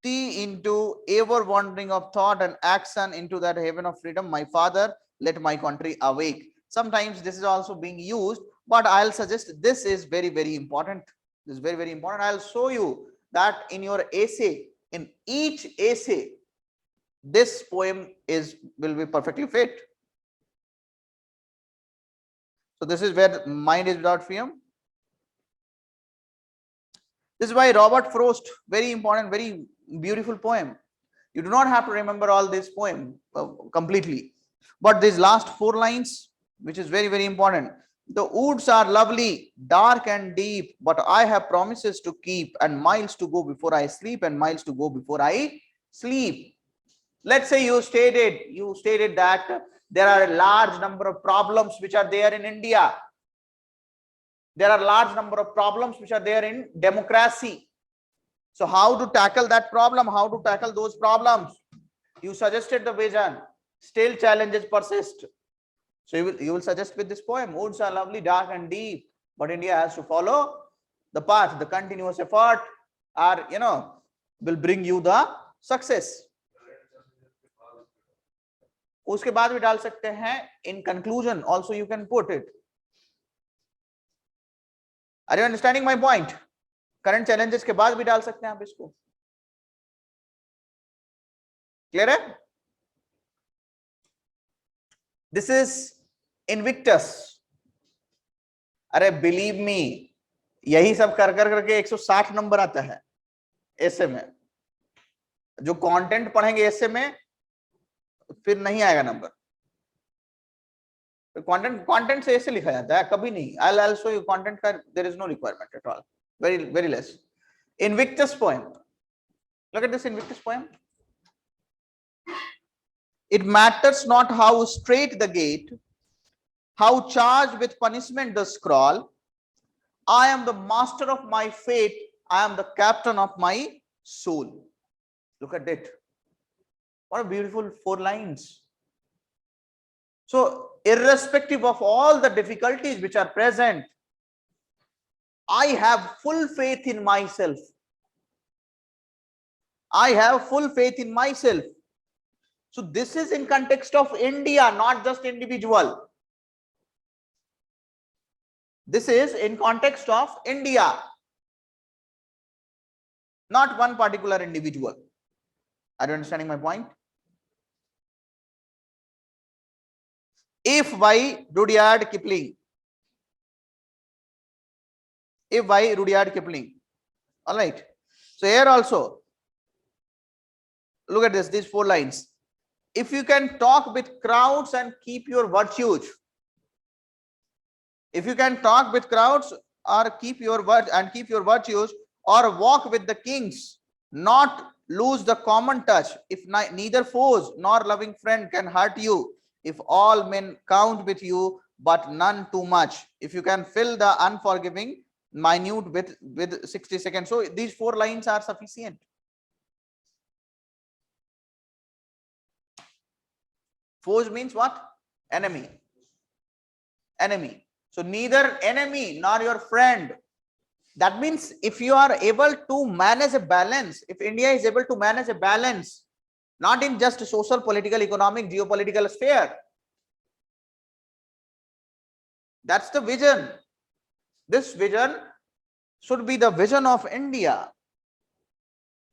tea into ever wandering of thought and action into that haven of freedom, my father, let my country awake. Sometimes this is also being used, but I'll suggest this is very, very important. This is very, very important. I'll show you that in your essay, in each essay, this poem will be perfectly fit. So this is where mind is without freedom. This is why Robert Frost, very important, very beautiful poem. You do not have to remember all this poem completely, but these last 4 lines, which is very, very important. The woods are lovely, dark and deep, but I have promises to keep, and miles to go before I sleep, and miles to go before I sleep. Let's say you stated that there are a large number of problems which are there in India. There are a large number of problems which are there in democracy. So how to tackle that problem? How to tackle those problems? You suggested the vision. Still challenges persist. So you will suggest with this poem, woods are lovely, dark and deep, but India has to follow the path. The continuous effort will bring you the success. उसके बाद भी डाल सकते हैं. In conclusion, also you can put it. Are you understanding my point? Current challenges के बाद भी डाल सकते हैं आप इसको. Clear है? This is Invictus. अरे believe me, यही सब कर करके 160 नंबर आता है ऐसे में. जो कंटेंट पढ़ेंगे ऐसे में फिर नहीं आएगा नंबर. कंटेंट से ऐसे लिखा जाता है, कभी नहीं. I'll show you content का there is no requirement at all. Very less. Invictus poem. Look at this Invictus poem. It matters not how straight the gate, how charged with punishment the scroll. I am the master of my fate. I am the captain of my soul. Look at it. What a beautiful 4 lines. So, irrespective of all the difficulties which are present, I have full faith in myself. I have full faith in myself. So this is in context of India, not just individual. This is in context of India, not one particular individual. Are you understanding my point? If by Rudyard Kipling. If by Rudyard Kipling. All right. So here also, look at this, these 4 lines. If you can talk with crowds and keep your virtues. If you can talk with crowds or keep your virtues, or walk with the kings, not lose the common touch. If neither foes nor loving friend can hurt you, if all men count with you, but none too much. If you can fill the unforgiving minute with 60 seconds. So these 4 lines are sufficient. Foes means what? Enemy. Enemy. So neither enemy nor your friend. That means if you are able to manage a balance, if India is able to manage a balance, not in just social, political, economic, geopolitical sphere. That's the vision. This vision should be the vision of India.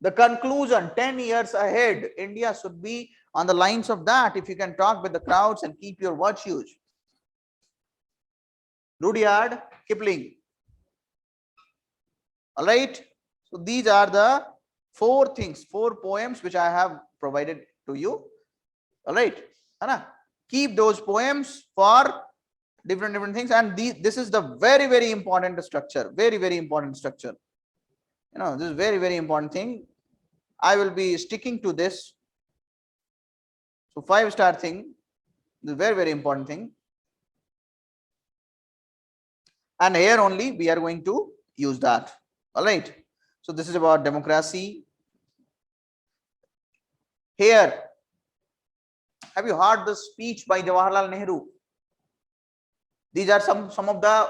The conclusion, 10 years ahead, India should be on the lines of that. If you can talk with the crowds and keep your virtues. Rudyard Kipling. All right. So these are the 4 things, 4 poems which I have provided to you. All right. Keep those poems for different things. And this is the very important structure. Very important structure. This is very important thing. I will be sticking to this. So 5-star thing. This is very important thing. And here only we are going to use that. All right. So this is about democracy. Here, have you heard the speech by Jawaharlal Nehru? These are some of the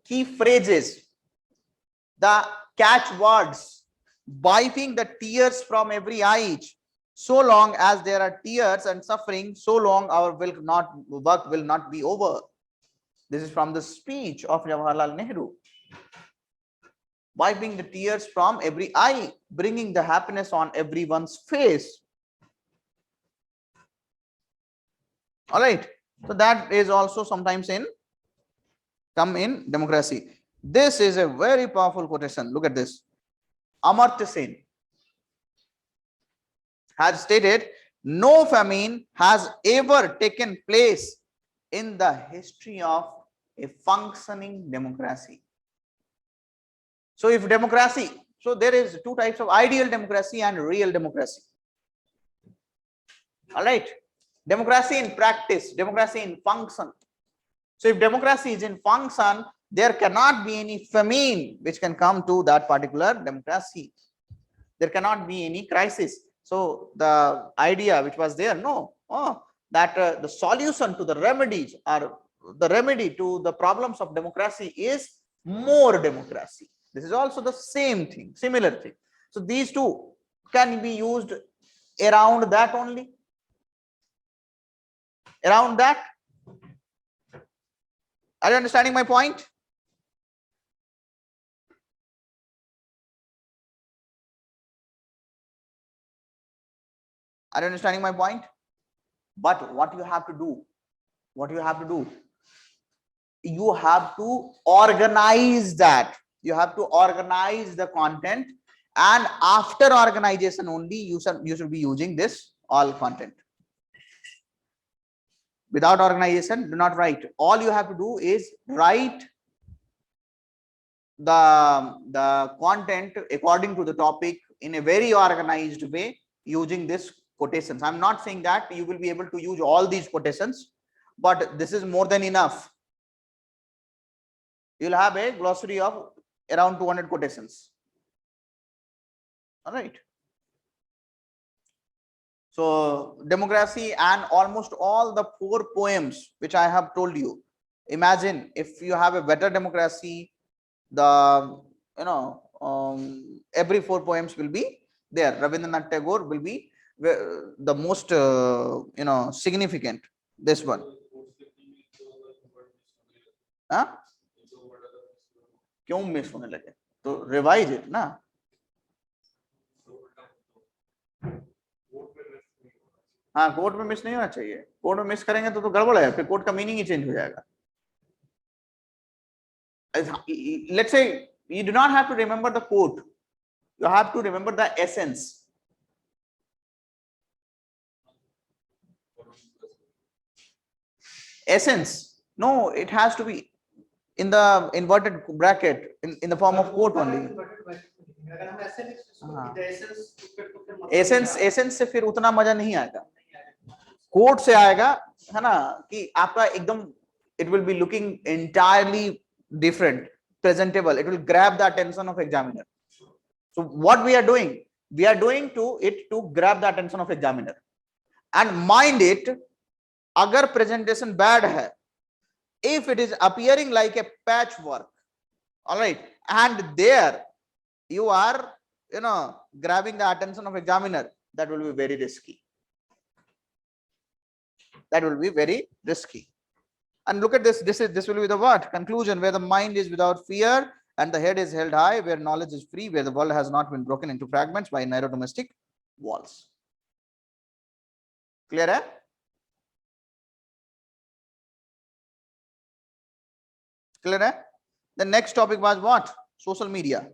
key phrases, the catchwords, wiping the tears from every eye. So long as there are tears and suffering, so long our work will not be over. This is from the speech of Jawaharlal Nehru. wiping the tears from every eye, bringing the happiness on everyone's face. All right. So that is also sometimes come in democracy. This is a very powerful quotation. Look at this. Amartya Sen has stated, no famine has ever taken place in the history of a functioning democracy. So if democracy, so there is two types of ideal democracy and real democracy. All right. Democracy in practice, democracy in function. So if democracy is in function, there cannot be any famine which can come to that particular democracy. There cannot be any crisis. So the idea which was there, that the solution to the remedies or the remedy to the problems of democracy is more democracy. This is also the same thing, similar thing. So these two can be used around that only. Around that. Are you understanding my point? Are you understanding my point? But what you have to do, you have to organize that. You have to organize the content, and after organization only you should be using this all content. Without organization, do not write. All you have to do is write the content according to the topic in a very organized way using this quotations. I'm not saying that you will be able to use all these quotations, but this is more than enough. You'll have a glossary of around 200 quotations. All right. So democracy and almost all the 4 poems which I have told you. Imagine if you have a better democracy, the every 4 poems will be there. Rabindranath Tagore will be the most significant. This one. Huh? क्यों miss होने लगे? तो revise it ना. हाँ, code में miss नहीं होना चाहिए. कोड में मिस करेंगे तो गड़बड़ है, फिर कोड का मीनिंग ही चेंज हो जाएगा. Let's say you do not have to remember the quote, you have to remember the essence. Essence, no, it has to be in the inverted bracket, in the form of quote only. Essence से फिर उतना मजा नहीं आएगा. Coat से आएगा, है ना, कि आपका एकदम it will be looking entirely different, presentable. It will grab the attention of examiner. So what we are doing to grab the attention of examiner. And mind it, agar presentation bad hai, if it is appearing like a patchwork, all right, and there you are grabbing the attention of examiner, that will be very risky. That will be very risky. And look at this. This will be the what? Conclusion, where the mind is without fear and the head is held high, where knowledge is free, where the world has not been broken into fragments by narrow domestic walls. Clear, eh? Clear, eh? The next topic was what? Social media.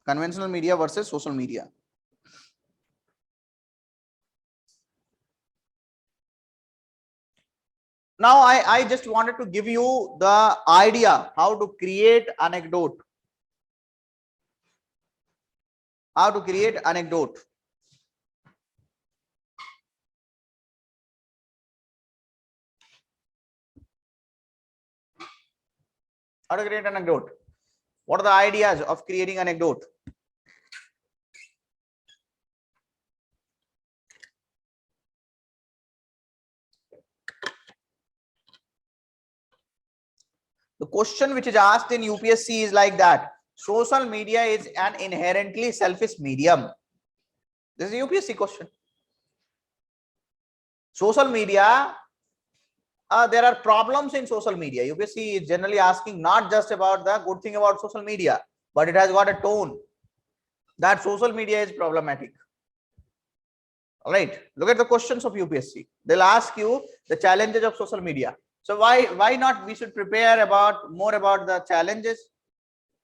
Conventional media versus social media. Now I just wanted to give you the idea how to create anecdote. How to create anecdote. How to create anecdote. What are the ideas of creating anecdote? The question which is asked in UPSC is like that. Social media is an inherently selfish medium. This is a UPSC question. Social media, there are problems in social media. UPSC is generally asking not just about the good thing about social media. but it has got a tone that social media is problematic. All right, look at the questions of UPSC. They'll ask you the challenges of social media. So why not we should prepare about more about the challenges?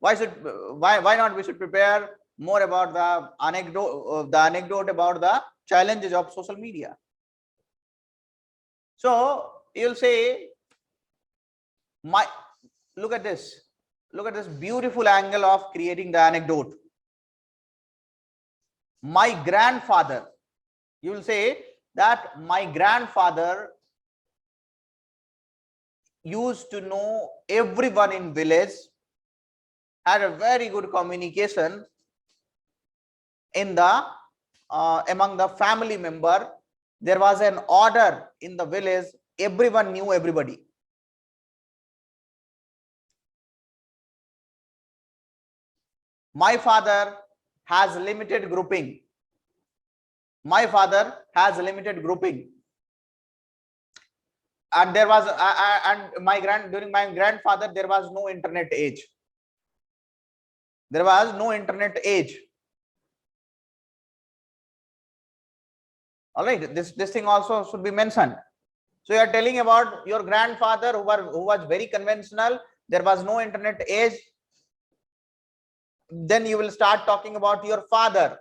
Why not we should prepare more about the anecdote about the challenges of social media? So you'll say, look at this beautiful angle of creating the anecdote. My grandfather, you will say that my grandfather used to know everyone in village, had a very good communication in the among the family member. There was an order in the village, everyone knew everybody. My father has limited grouping. My father has limited grouping. And there was during my grandfather there was no internet age. There was no internet age. All right, this thing also should be mentioned. So you are telling about your grandfather who was very conventional. There was no internet age. Then you will start talking about your father.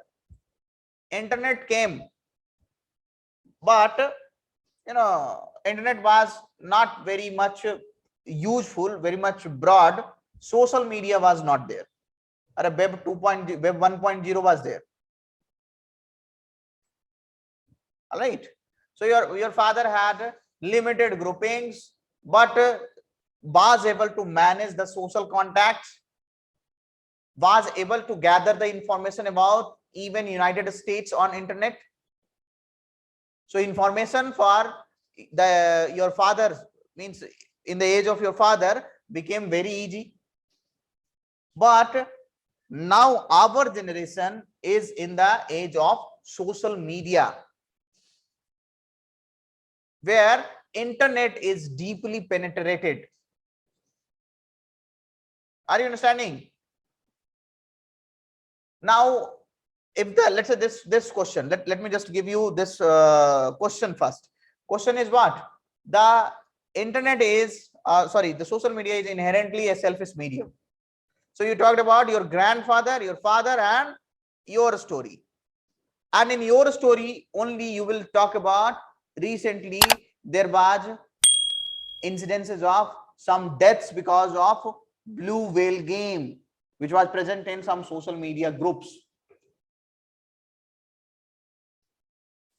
Internet came, but internet was not very much useful, very much broad. Social media was not there. Or web 1.0 was there. All right. So your father had limited groupings, but was able to manage the social contacts, was able to gather the information about even United States on internet. So information for your father, means in the age of your father, became very easy. But now our generation is in the age of social media, where internet is deeply penetrated. Are you understanding? Now, if let's say this question, let me just give you this question first. Question is what? The internet is the social media is inherently a selfish medium. So you talked about your grandfather, your father, and your story. And in your story only you will talk about recently there was incidences of some deaths because of blue whale game, which was present in some social media groups,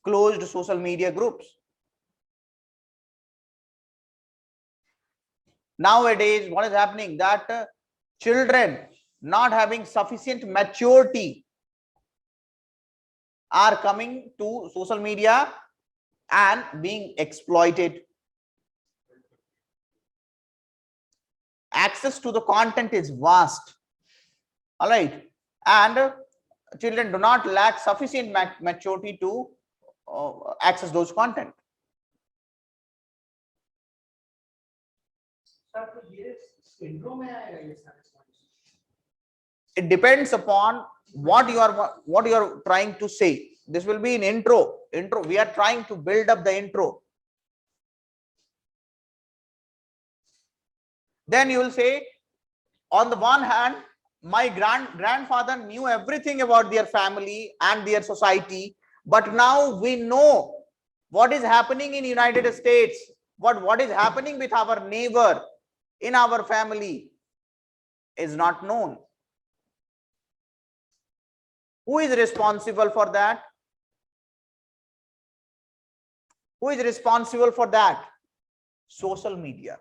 closed social media groups. Nowadays, what is happening? That children not having sufficient maturity are coming to social media and being exploited. Access to the content is vast. All right. And children do not lack sufficient maturity to access those content. It depends upon what you are trying to say. This will be an intro. We are trying to build up the intro. Then you will say, on the one hand, my grandfather knew everything about their family and their society, but now we know what is happening in United States, what is happening with our neighbor in our family is not known. Who is responsible for that? Who is responsible for that? Social media.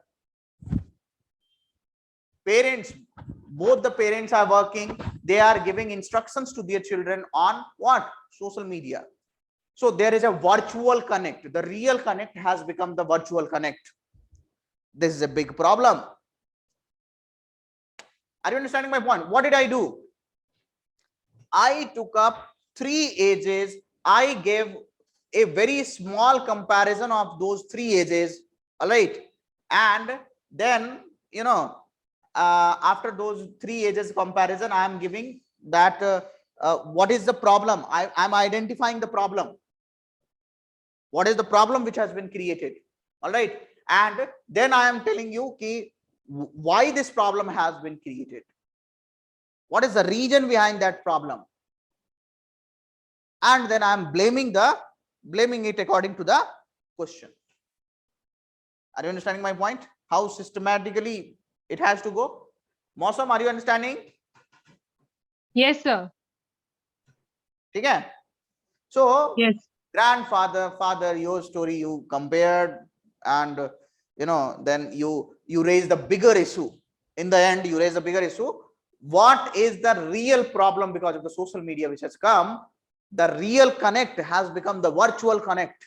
Parents, both the parents are working. They are giving instructions to their children on what? Social media. So there is a virtual connect. The real connect has become the virtual connect. This is a big problem. Are you understanding my point? What did I do? I took up 3 ages. I gave a very small comparison of those 3 ages. All right. And then, after those 3 ages comparison, I am giving that what is the problem. I'm identifying the problem. What is the problem which has been created? All right, and then I am telling you why this problem has been created. What is the reason behind that problem? And then I am blaming it according to the question. Are you understanding my point? How systematically it has to go? Mausam, are you understanding? Yes, sir. Okay. So Yes. grandfather, father, your story you compared, and then you raise the bigger issue. In the end, you raise the bigger issue. What is the real problem? Because of the social media which has come, the real connect has become the virtual connect.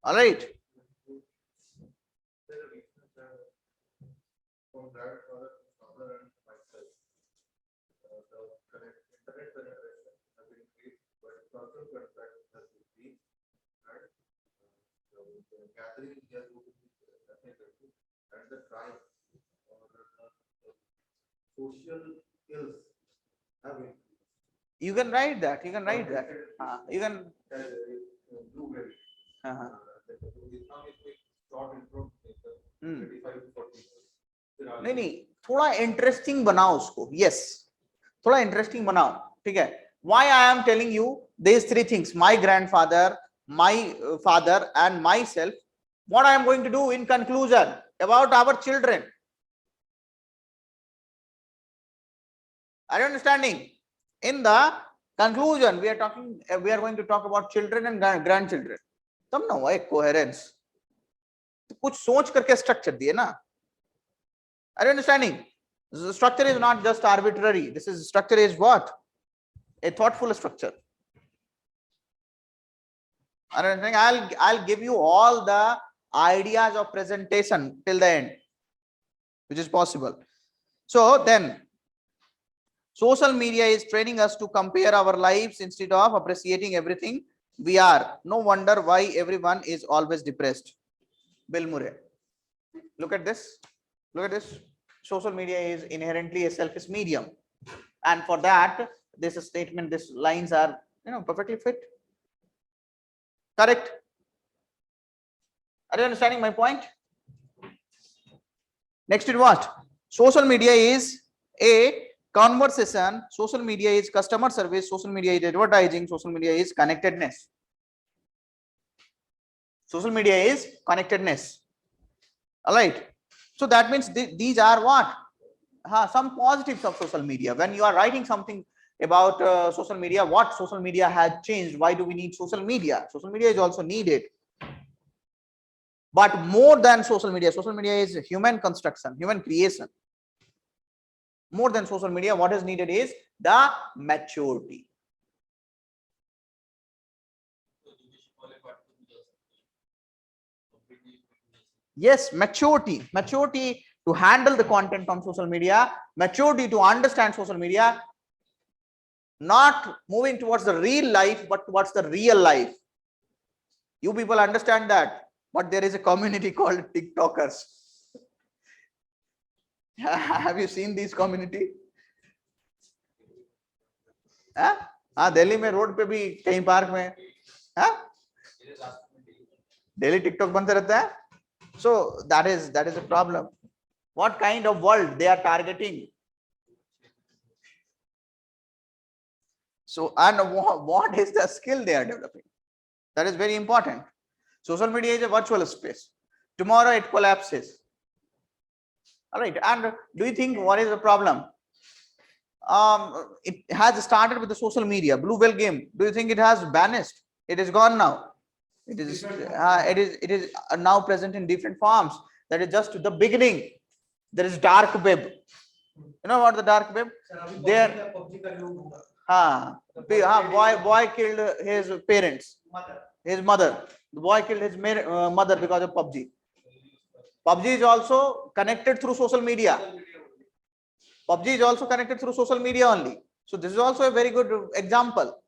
All right. You can write that. You can write that. You can. नहीं नहीं, थोड़ा interesting बनाओ उसको. Yes, थोड़ा interesting बनाओ. ठीक है. Why I am telling you these 3 things: my grandfather, my father, and myself. What I am going to do in conclusion about our children. Are you understanding? In the conclusion, we are going to talk about children and grandchildren. तब ना हुआ एक coherence. तो कुछ सोच करके structure दिए ना. Are you understanding? The structure is not just arbitrary. This is structure is what? A thoughtful structure. Are you understanding? I'll give you all the ideas of presentation till the end, which is possible. So then, social media is training us to compare our lives instead of appreciating everything we are. No wonder why everyone is always depressed. Bill Murray. Look at this. Look at this. Social media is inherently a selfish medium, and for that, this statement, these lines are perfectly fit. Correct? Are you understanding my point? Next is what? Social media is a conversation. Social media is customer service. Social media is advertising. Social media is connectedness. Social media is connectedness. All right. So that means these are what? Some positives of social media. When you are writing something about social media, what social media has changed? Why do we need social media? Social media is also needed. But more than social media is human construction, human creation. More than social media, what is needed is the maturity. Yes, maturity to handle the content on social media, maturity to understand social media, not moving towards the real life, but towards the real life. You people understand that, but there is a community called TikTokers. Have you seen this community? हाँ, दिल्ली में road पे भी कहीं park में daily TikTok बनते रहता है. So that is a problem. What kind of world they are targeting? So, and what is the skill they are developing? That is very important. Social media is a virtual space. Tomorrow it collapses. All right. And do you think what is the problem? It has started with the social media, Blue Whale game. Do you think it has vanished? It is gone now. It is now present in different forms. That is just the beginning. There is dark web. You know what the dark web? There, boy killed his parents, his mother. The boy killed his mother because of PUBG. PUBG is also connected through social media. PUBG is also connected through social media only. So this is also a very good example.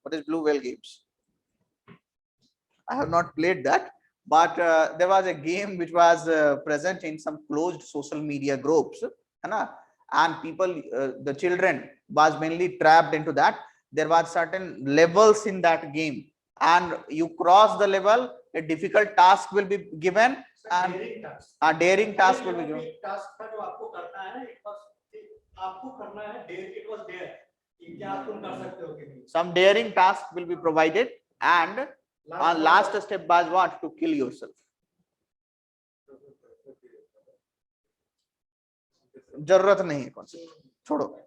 What is Blue Whale Games? I have not played that, but there was a game which was present in some closed social media groups, and people, the children was mainly trapped into that. There was certain levels in that game, and you cross the level, a difficult task will be given, and a daring task will be given. Some daring task will be provided, and last step was what? To kill yourself. जरूरत नहीं है concept, छोड़ो.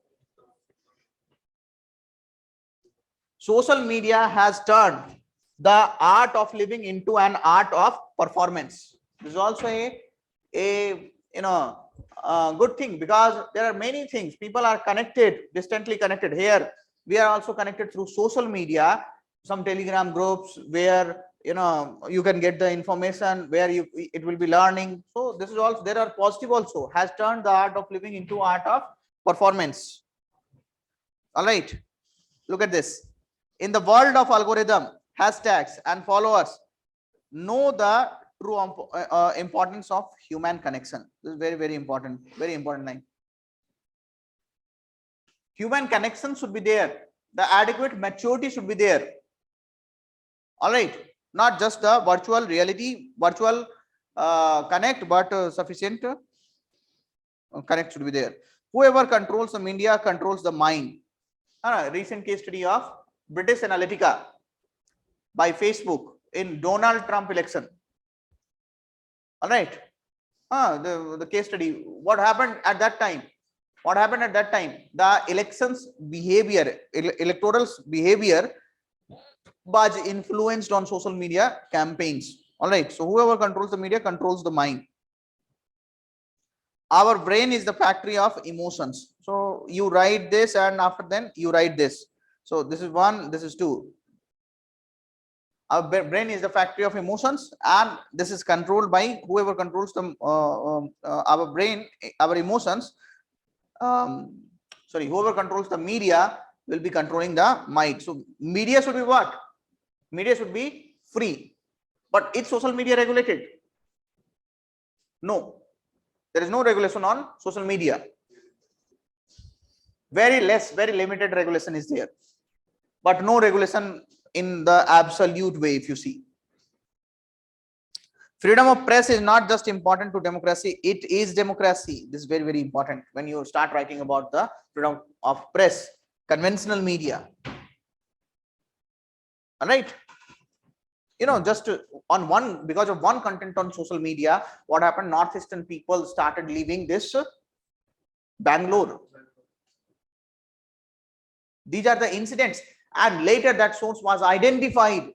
Social media has turned the art of living into an art of performance. This is also a good thing, because there are many things. People are connected, distantly connected. Here we are also connected through social media, some Telegram groups where you can get the information, where it will be learning. So this is also, there are positive also, has turned the art of living into art of performance. All right, look at this. In the world of algorithm, hashtags and followers, know the true importance of human connection. This is very, very important line. Human connection should be there. The adequate maturity should be there. All right, not just the virtual reality, virtual connect, but sufficient connect should be there. Whoever controls the media controls the mind. Recent case study of British Analytica by Facebook in Donald Trump election. All right, the case study. What happened at that time? The elections behavior, electoral behavior was influenced on social media campaigns. All right, so whoever controls the media controls the mind. Our brain is the factory of emotions. So you write this, and after then you write this. So this is 1, this is 2. Our brain is the factory of emotions, and this is controlled by whoever controls the our brain, our emotions. Whoever controls the media will be controlling the mind. So media should be what? Media should be free. But is social media regulated? No, there is no regulation on social media. Very limited regulation is there, but no regulation in the absolute way. If you see, freedom of press is not just important to democracy, it is democracy. This is very, very important when you start writing about the freedom of press. Conventional media, all right, just on one, because of one content on social media, what happened? Northeastern people started leaving this Bangalore. These are the incidents, and later that source was identified,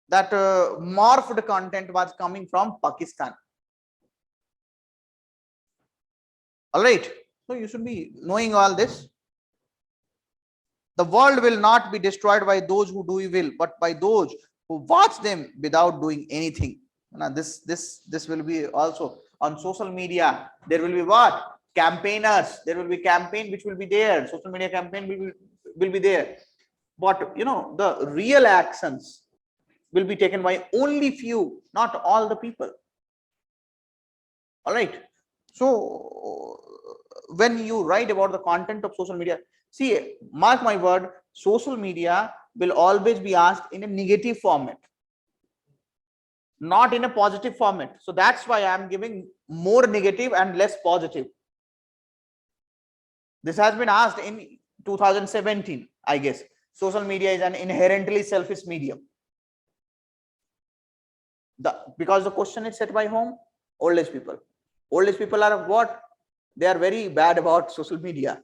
that morphed content was coming from Pakistan. All right, so you should be knowing all this. The world will not be destroyed by those who do evil, but by those who watch them without doing anything. Now this will be also on social media. There will be what? Campaigners. There will be campaign which will be there. Social media campaign will be there. But the real actions will be taken by only few, not all the people. All right. So when you write about the content of social media, see, mark my word, social media will always be asked in a negative format, not in a positive format. So that's why I am giving more negative and less positive. This has been asked in 2017, I guess. Social media is an inherently selfish medium. Because the question is set by whom? Old age people. Old age people are what? They are very bad about social media.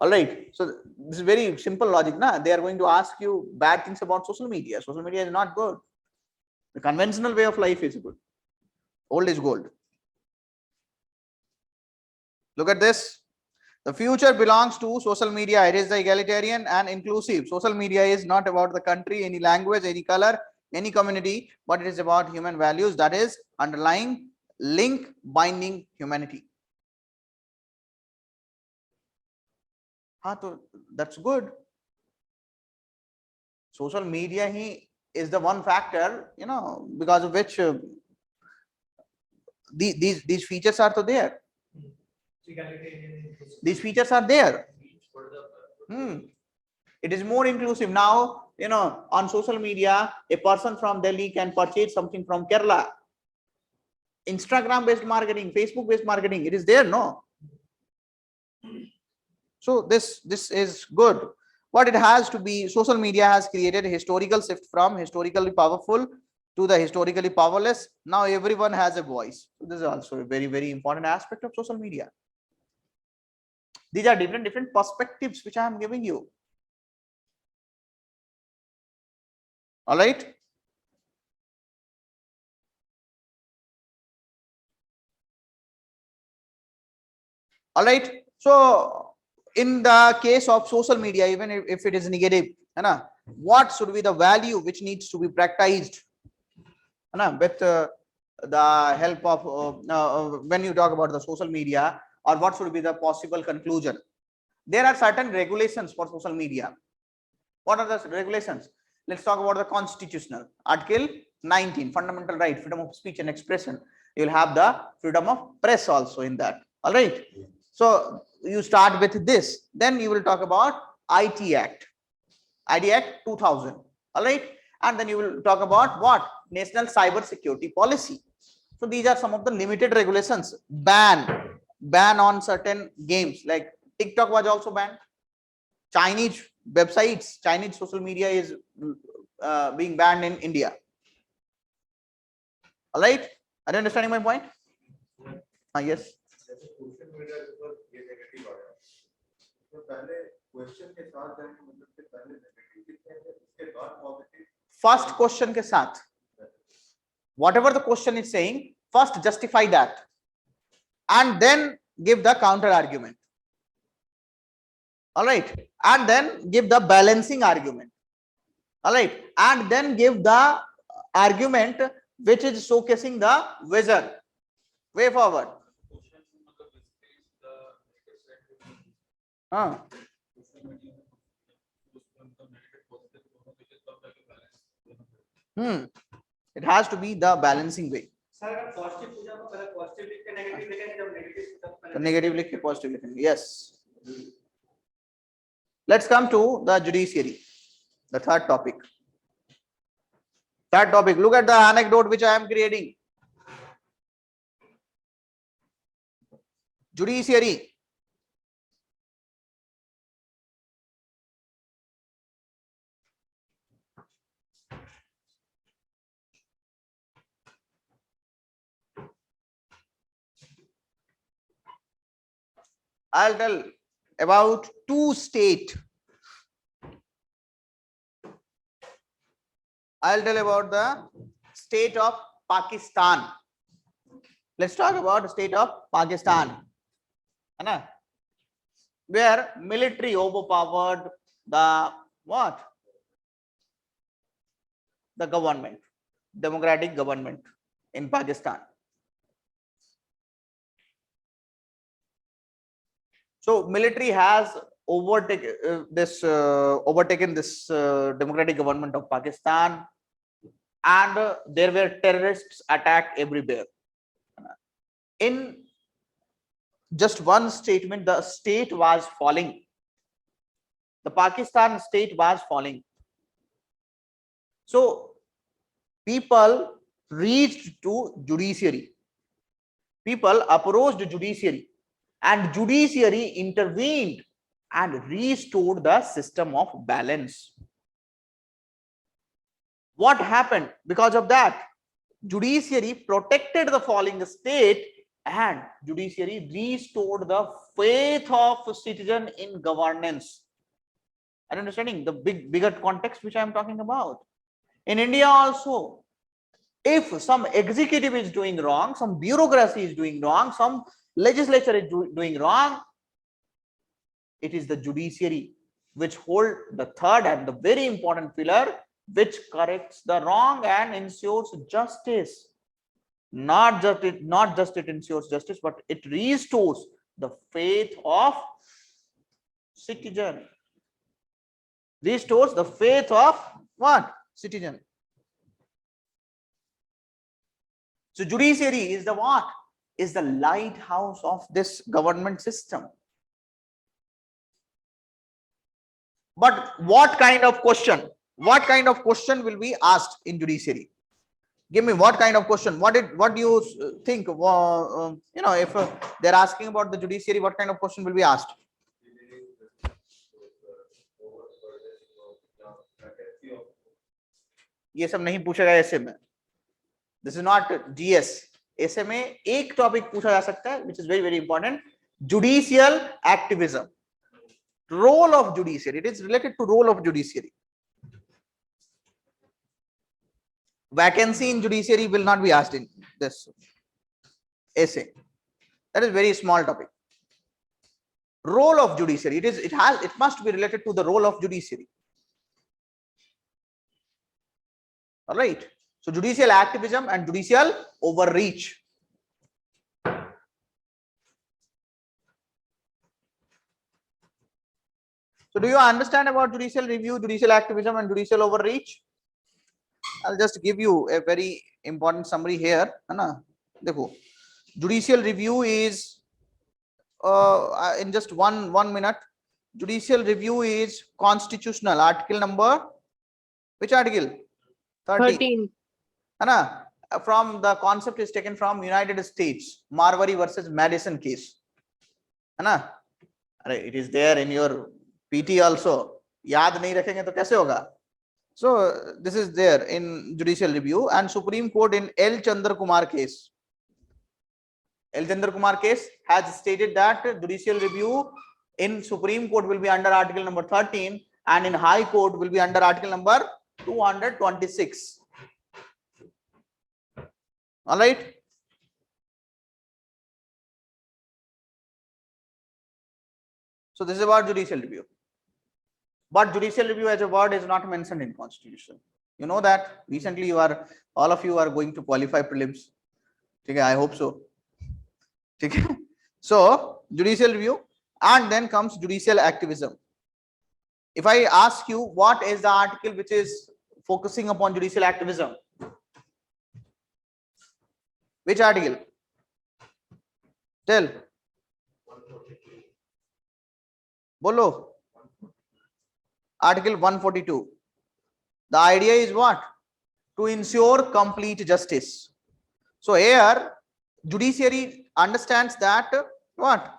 All right, so this is very simple logic. They are going to ask you bad things about social media. Social media is not good. The conventional way of life is good. Old is gold. Look at this. The future belongs to social media. It is the egalitarian and inclusive. Social media is not about the country, any language, any color, any community, but it is about human values, that is underlying link binding humanity. हाँ तो that's good. Social media is the one factor, because of which these features are to there. These features are there. It is more inclusive now. On social media, a person from Delhi can purchase something from Kerala. Instagram based marketing, Facebook based marketing, it is there, no? So this is good. What it has to be, social media has created a historical shift from historically powerful to the historically powerless. Now everyone has a voice. So this is also a very, very important aspect of social media. These are different perspectives which I am giving you. All right. All right. So in the case of social media, even if it is negative, what should be the value which needs to be practiced with the help of when you talk about the social media, or what should be the possible conclusion? There are certain regulations for social media. What are the regulations? Let's talk about the constitutional article 19, fundamental right, freedom of speech and expression. You will have the freedom of press also in that. All right. So you start with this, then you will talk about IT Act 2000. All right. And then you will talk about what? National Cyber Security Policy. So these are some of the limited regulations. Ban on certain games, like TikTok was also banned. Chinese websites, Chinese social media is being banned in India. All right. Are you understanding my point? Yes. First question के साथ, whatever the question is saying, first justify that and then give the counter argument. All right. And then give the balancing argument. All right. And then give the argument which is showcasing the vision way forward. It has to be the balancing way. Negative लिख के positive लिखेंगे. Yes. Let's come to the judiciary, the third topic. Look at the anecdote which I am creating. Judiciary. I'll tell about two states. I'll tell about the state of Pakistan. Let's talk about the state of Pakistan, where military overpowered the what? The government, democratic government in Pakistan. So military has overtaken this democratic government of Pakistan, and there were terrorists attacked everywhere. In just one statement, the state was falling. The Pakistan state was falling. So people reached to judiciary. People approached judiciary, and judiciary intervened and restored the system of balance. What happened because of that? Judiciary protected the falling state, and judiciary restored the faith of citizen in governance. Are you understanding the bigger context which I am talking about? In India also, if some executive is doing wrong, some bureaucracy is doing wrong, some legislature is doing wrong, it is the judiciary which hold the third and the very important pillar, which corrects the wrong and ensures justice. Not just it ensures justice, but it restores the faith of citizen. Restores the faith of what? Citizen. So judiciary is the what? Is the lighthouse of this government system. But what kind of question? What kind of question will be asked in judiciary? Give me what kind of question? What do you think? If they're asking about the judiciary, what kind of question will be asked? ये सब नहीं पूछेगा ऐसे में. This is not GS. ऐसे में एक topic पूछा जा सकता है, which is very very important. Judicial activism. Role of judiciary. It is related to role of judiciary. Vacancy in judiciary will not be asked in this essay. That is very small topic. Role of judiciary. It must be related to the role of judiciary. All right. So judicial activism and judicial overreach. So do you understand about judicial review, judicial activism and judicial overreach? I'll just give you a very important summary here. Dekho. Judicial review is in just one minute. Judicial review is constitutional. Article number, which article? 13. From the concept is taken from United States, Marbury versus Madison case. It is there in your PT also. Yaad nahi rakhenge to kaise hoga? So this is there in judicial review. And Supreme Court in L. Chandra Kumar case. L. Chandra Kumar case has stated that judicial review in Supreme Court will be under article number 13 and in High Court will be under article number 226. All right. So this is about judicial review. But judicial review as a word is not mentioned in Constitution. You know that recently all of you are going to qualify prelims. Okay, I hope so. Okay. So judicial review, and then comes judicial activism. If I ask you what is the article which is focusing upon judicial activism, which article? Tell. Bolo. Article 142. The idea is what? To ensure complete justice. So here judiciary understands that what?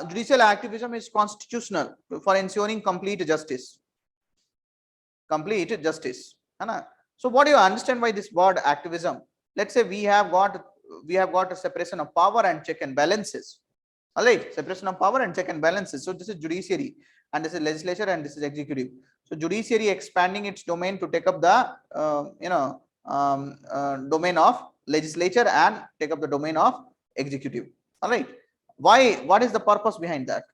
Judicial activism is constitutional for ensuring complete justice. Complete justice. So what do you understand by this word activism? Let's say we have got a separation of power and check and balances. All right, separation of power and check and balances. So this is judiciary, and this is legislature, and this is executive. So judiciary expanding its domain to take up the domain of legislature and take up the domain of executive. All right. Why? What is the purpose behind that?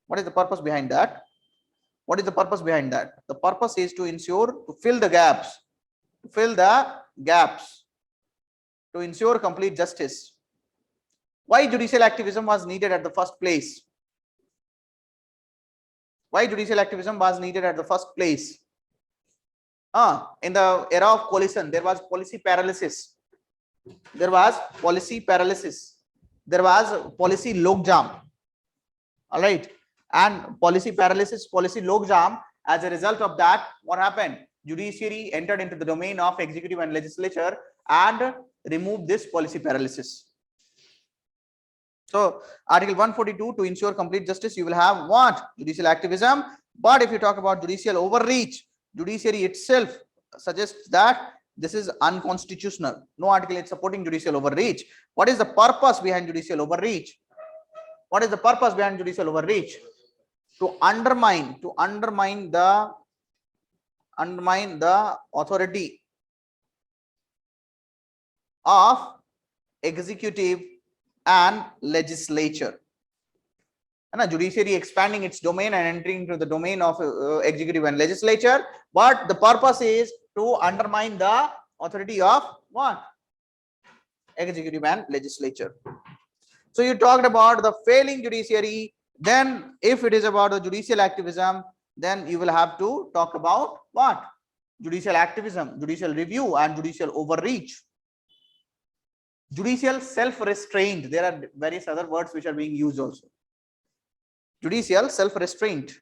What is the purpose behind that? What is the purpose behind that? The purpose is to ensure, to fill the gaps, to ensure complete justice. Why judicial activism was needed at the first place? Why judicial activism was needed at the first place? In the era of coalition, there was policy paralysis. There was policy logjam. All right. And policy paralysis, policy logjam, as a result of that, what happened? Judiciary entered into the domain of executive and legislature and removed this policy paralysis. So article 142, to ensure complete justice, you will have what? Judicial activism. But if you talk about judicial overreach, judiciary itself suggests that this is unconstitutional. No article is supporting judicial overreach. What is the purpose behind judicial overreach? What is the purpose behind judicial overreach? To undermine the authority of executive and legislature. And judiciary expanding its domain and entering into the domain of executive and legislature, but the purpose is to undermine the authority of what? Executive and legislature. So you talked about the failing judiciary, Then if it is about the judicial activism, then you will have to talk about what? Judicial activism, judicial review, and judicial overreach. Judicial self-restraint. There are various other words which are being used also. Judicial self-restraint.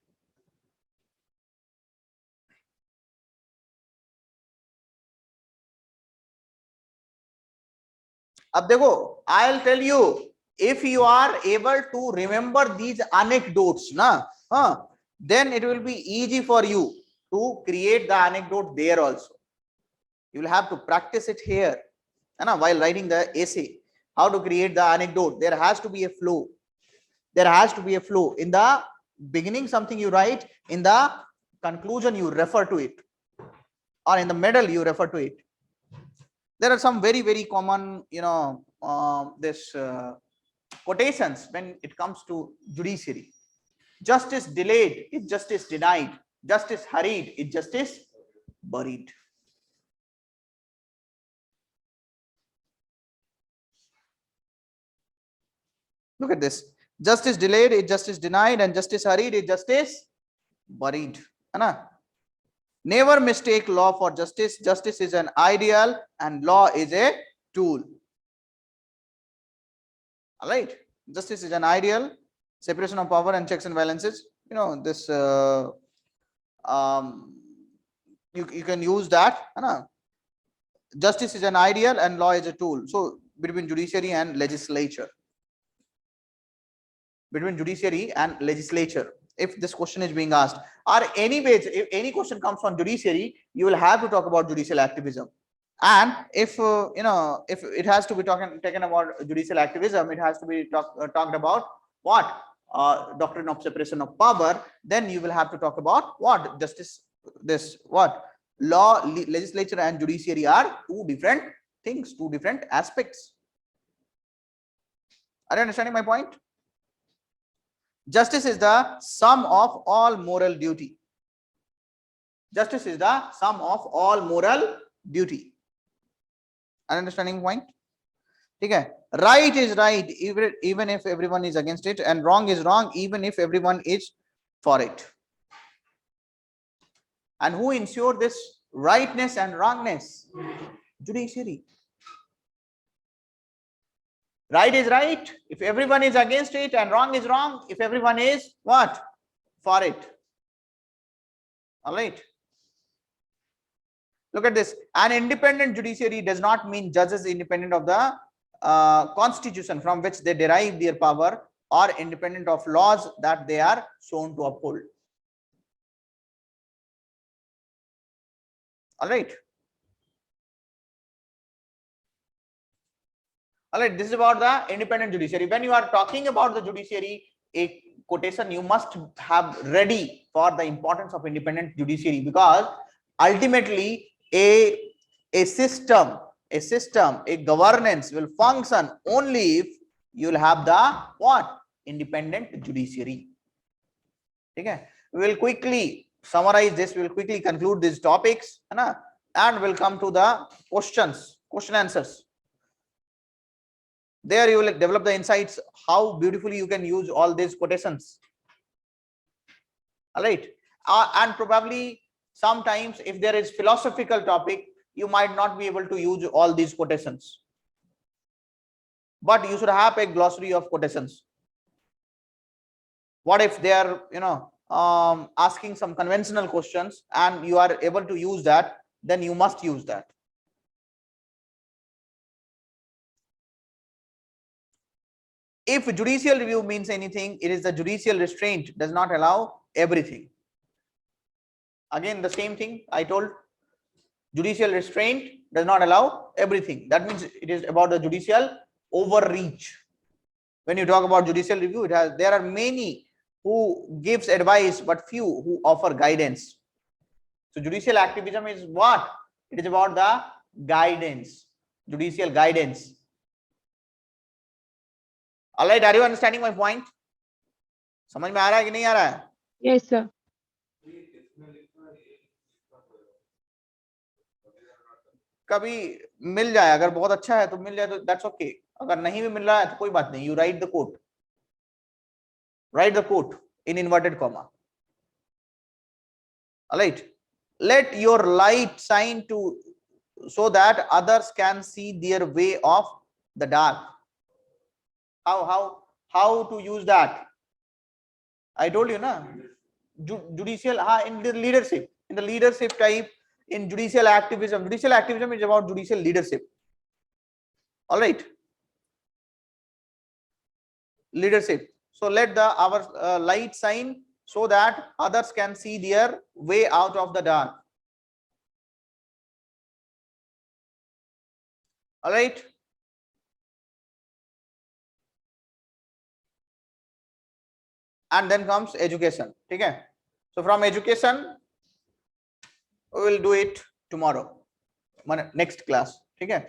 अब देखो, I'll tell you, if you are able to remember these anecdotes, then it will be easy for you to create the anecdote there also. You will have to practice it here, while writing the essay. How to create the anecdote? There has to be a flow. There has to be a flow. In the beginning, something you write. In the conclusion, you refer to it, or in the middle, you refer to it. There are some very, very common, quotations when it comes to judiciary. Justice delayed is justice denied. Justice hurried is justice buried. Look at this. Justice delayed is justice denied, and justice hurried is justice buried. Never mistake law for justice. Justice is an ideal and law is a tool. All right. Justice is an ideal, separation of power and checks and balances. This you can use that. Justice is an ideal and law is a tool. So between judiciary and legislature. Between judiciary and legislature. If this question is being asked, or anyways, if any question comes on judiciary, you will have to talk about judicial activism. And if if it has to be taken about judicial activism, it has to be talked about what? Doctrine of separation of power. Then you will have to talk about what? Justice. This what? Law, legislature, and judiciary are two different things, two different aspects. Are you understanding my point? Justice is the sum of all moral duty. Justice is the sum of all moral duty. Are you understanding point? Okay. Right is right even if everyone is against it, and wrong is wrong even if everyone is for it. And who ensure this rightness and wrongness? Judiciary. Right is right if everyone is against it, and wrong is wrong if everyone is what? For it. All right. Look at this. An independent judiciary does not mean judges independent of the constitution from which they derive their power, or independent of laws that they are shown to uphold. All right. All right, this is about the independent judiciary. When you are talking about the judiciary, a quotation you must have ready for the importance of independent judiciary, because ultimately a system, a governance will function only if you will have the what? Independent judiciary. Okay, we will quickly summarize this. We will quickly conclude these topics, and we'll come to the question answers. There you will develop the insights how beautifully you can use all these quotations. All right. And probably sometimes if there is philosophical topic, you might not be able to use all these quotations. But you should have a glossary of quotations. What if they are, asking some conventional questions and you are able to use that, then you must use that. If judicial review means anything, it is the judicial restraint does not allow everything. Again, the same thing I told. Judicial restraint does not allow everything. That means it is about the judicial overreach. When you talk about judicial review, there are many who gives advice, but few who offer guidance. So judicial activism is what? It is about the guidance, judicial guidance. All right, are you understanding my point? समझ में आ रहा है कि नहीं आ रहा है? Yes, sir. कभी मिल जाए, अगर बहुत अच्छा है तो मिल जाए तो दैट्स ओके. अगर नहीं भी मिल रहा है तो कोई बात नहीं. You write the quote. Write the quote in inverted comma. All right. Let your light shine to so that others can see their way of the dark. How to use that? I told you, na. Judicial in the leadership type, in judicial activism. Judicial activism is about judicial leadership. All right. Leadership. So let our light shine so that others can see their way out of the dark. All right. And then comes education. Okay. So from education, we will do it tomorrow, next class. Okay.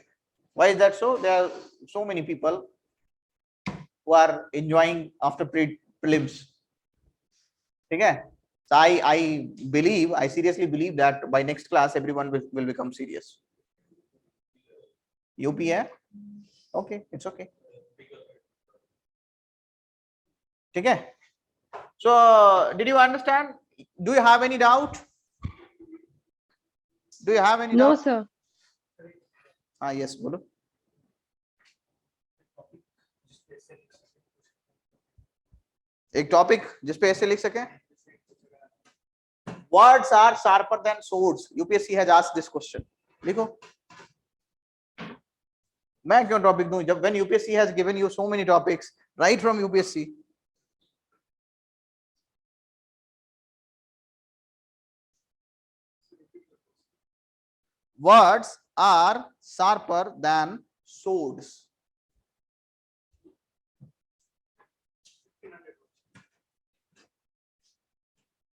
Why is that so? There are so many people who are enjoying after prelims. Okay. So I seriously believe that by next class everyone will become serious. UPA? Okay, it's okay. Okay. So did you understand? Do you have any doubt? Do you have any No, doubt? sir. Yes, bolo. एक topic जिस पे ऐसे लिख सके. Words are sharper than swords. UPSC has asked this question. लिखो. मैं क्यों topic दूं जब when UPSC has given you so many topics right from UPSC. Words are sharper than swords.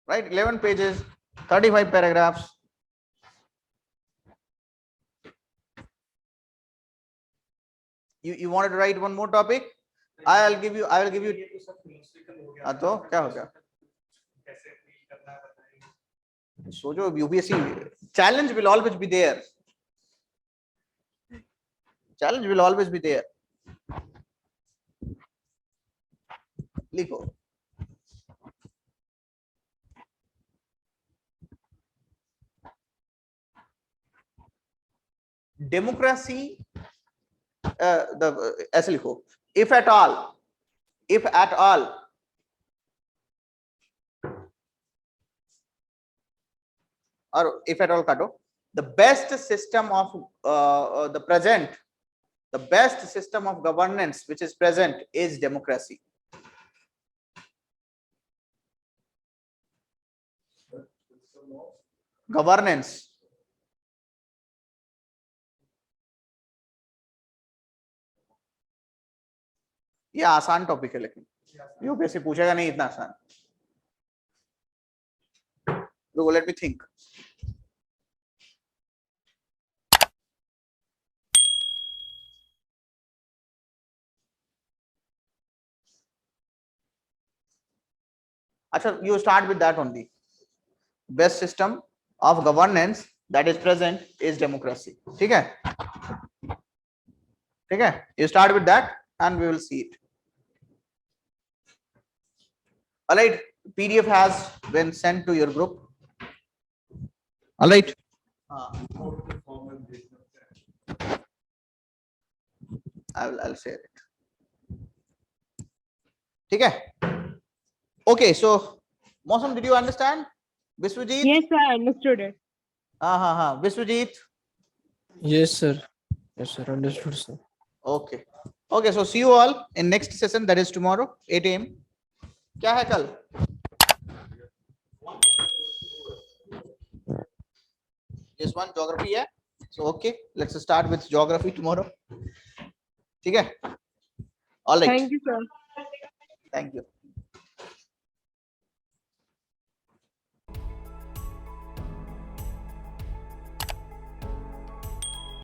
Right, 11 pages, 35 paragraphs. You wanted to write one more topic? I will give you. तो क्या हो गया? सोचो UPSC challenge will always be there. Challenge will always be there. लिखो. Democracy. ऐसे लिखो. If at all. Or if at all kato, the best system of the best system of governance which is present is democracy. Governance. ये आसान topic है लेकिन UPSC पूछेगा नहीं इतना आसान. Look, let me think. Achha, you start with that only. Best system of governance that is present is democracy. ठीक है? ठीक है? You start with that and we will see it. All right. PDF has been sent to your group. All right. I'll share it. ठीक है? Okay, so Mosam, did you understand? Biswajit? Yes, sir, I understood it. Biswajit? Yes, sir. Yes, sir. Understood, sir. Okay. Okay, so see you all in next session, that is tomorrow, 8 AM. क्या है कल? This one geography है. So okay, let's start with geography tomorrow. ठीक है? All right. Thank you, sir. Thank you.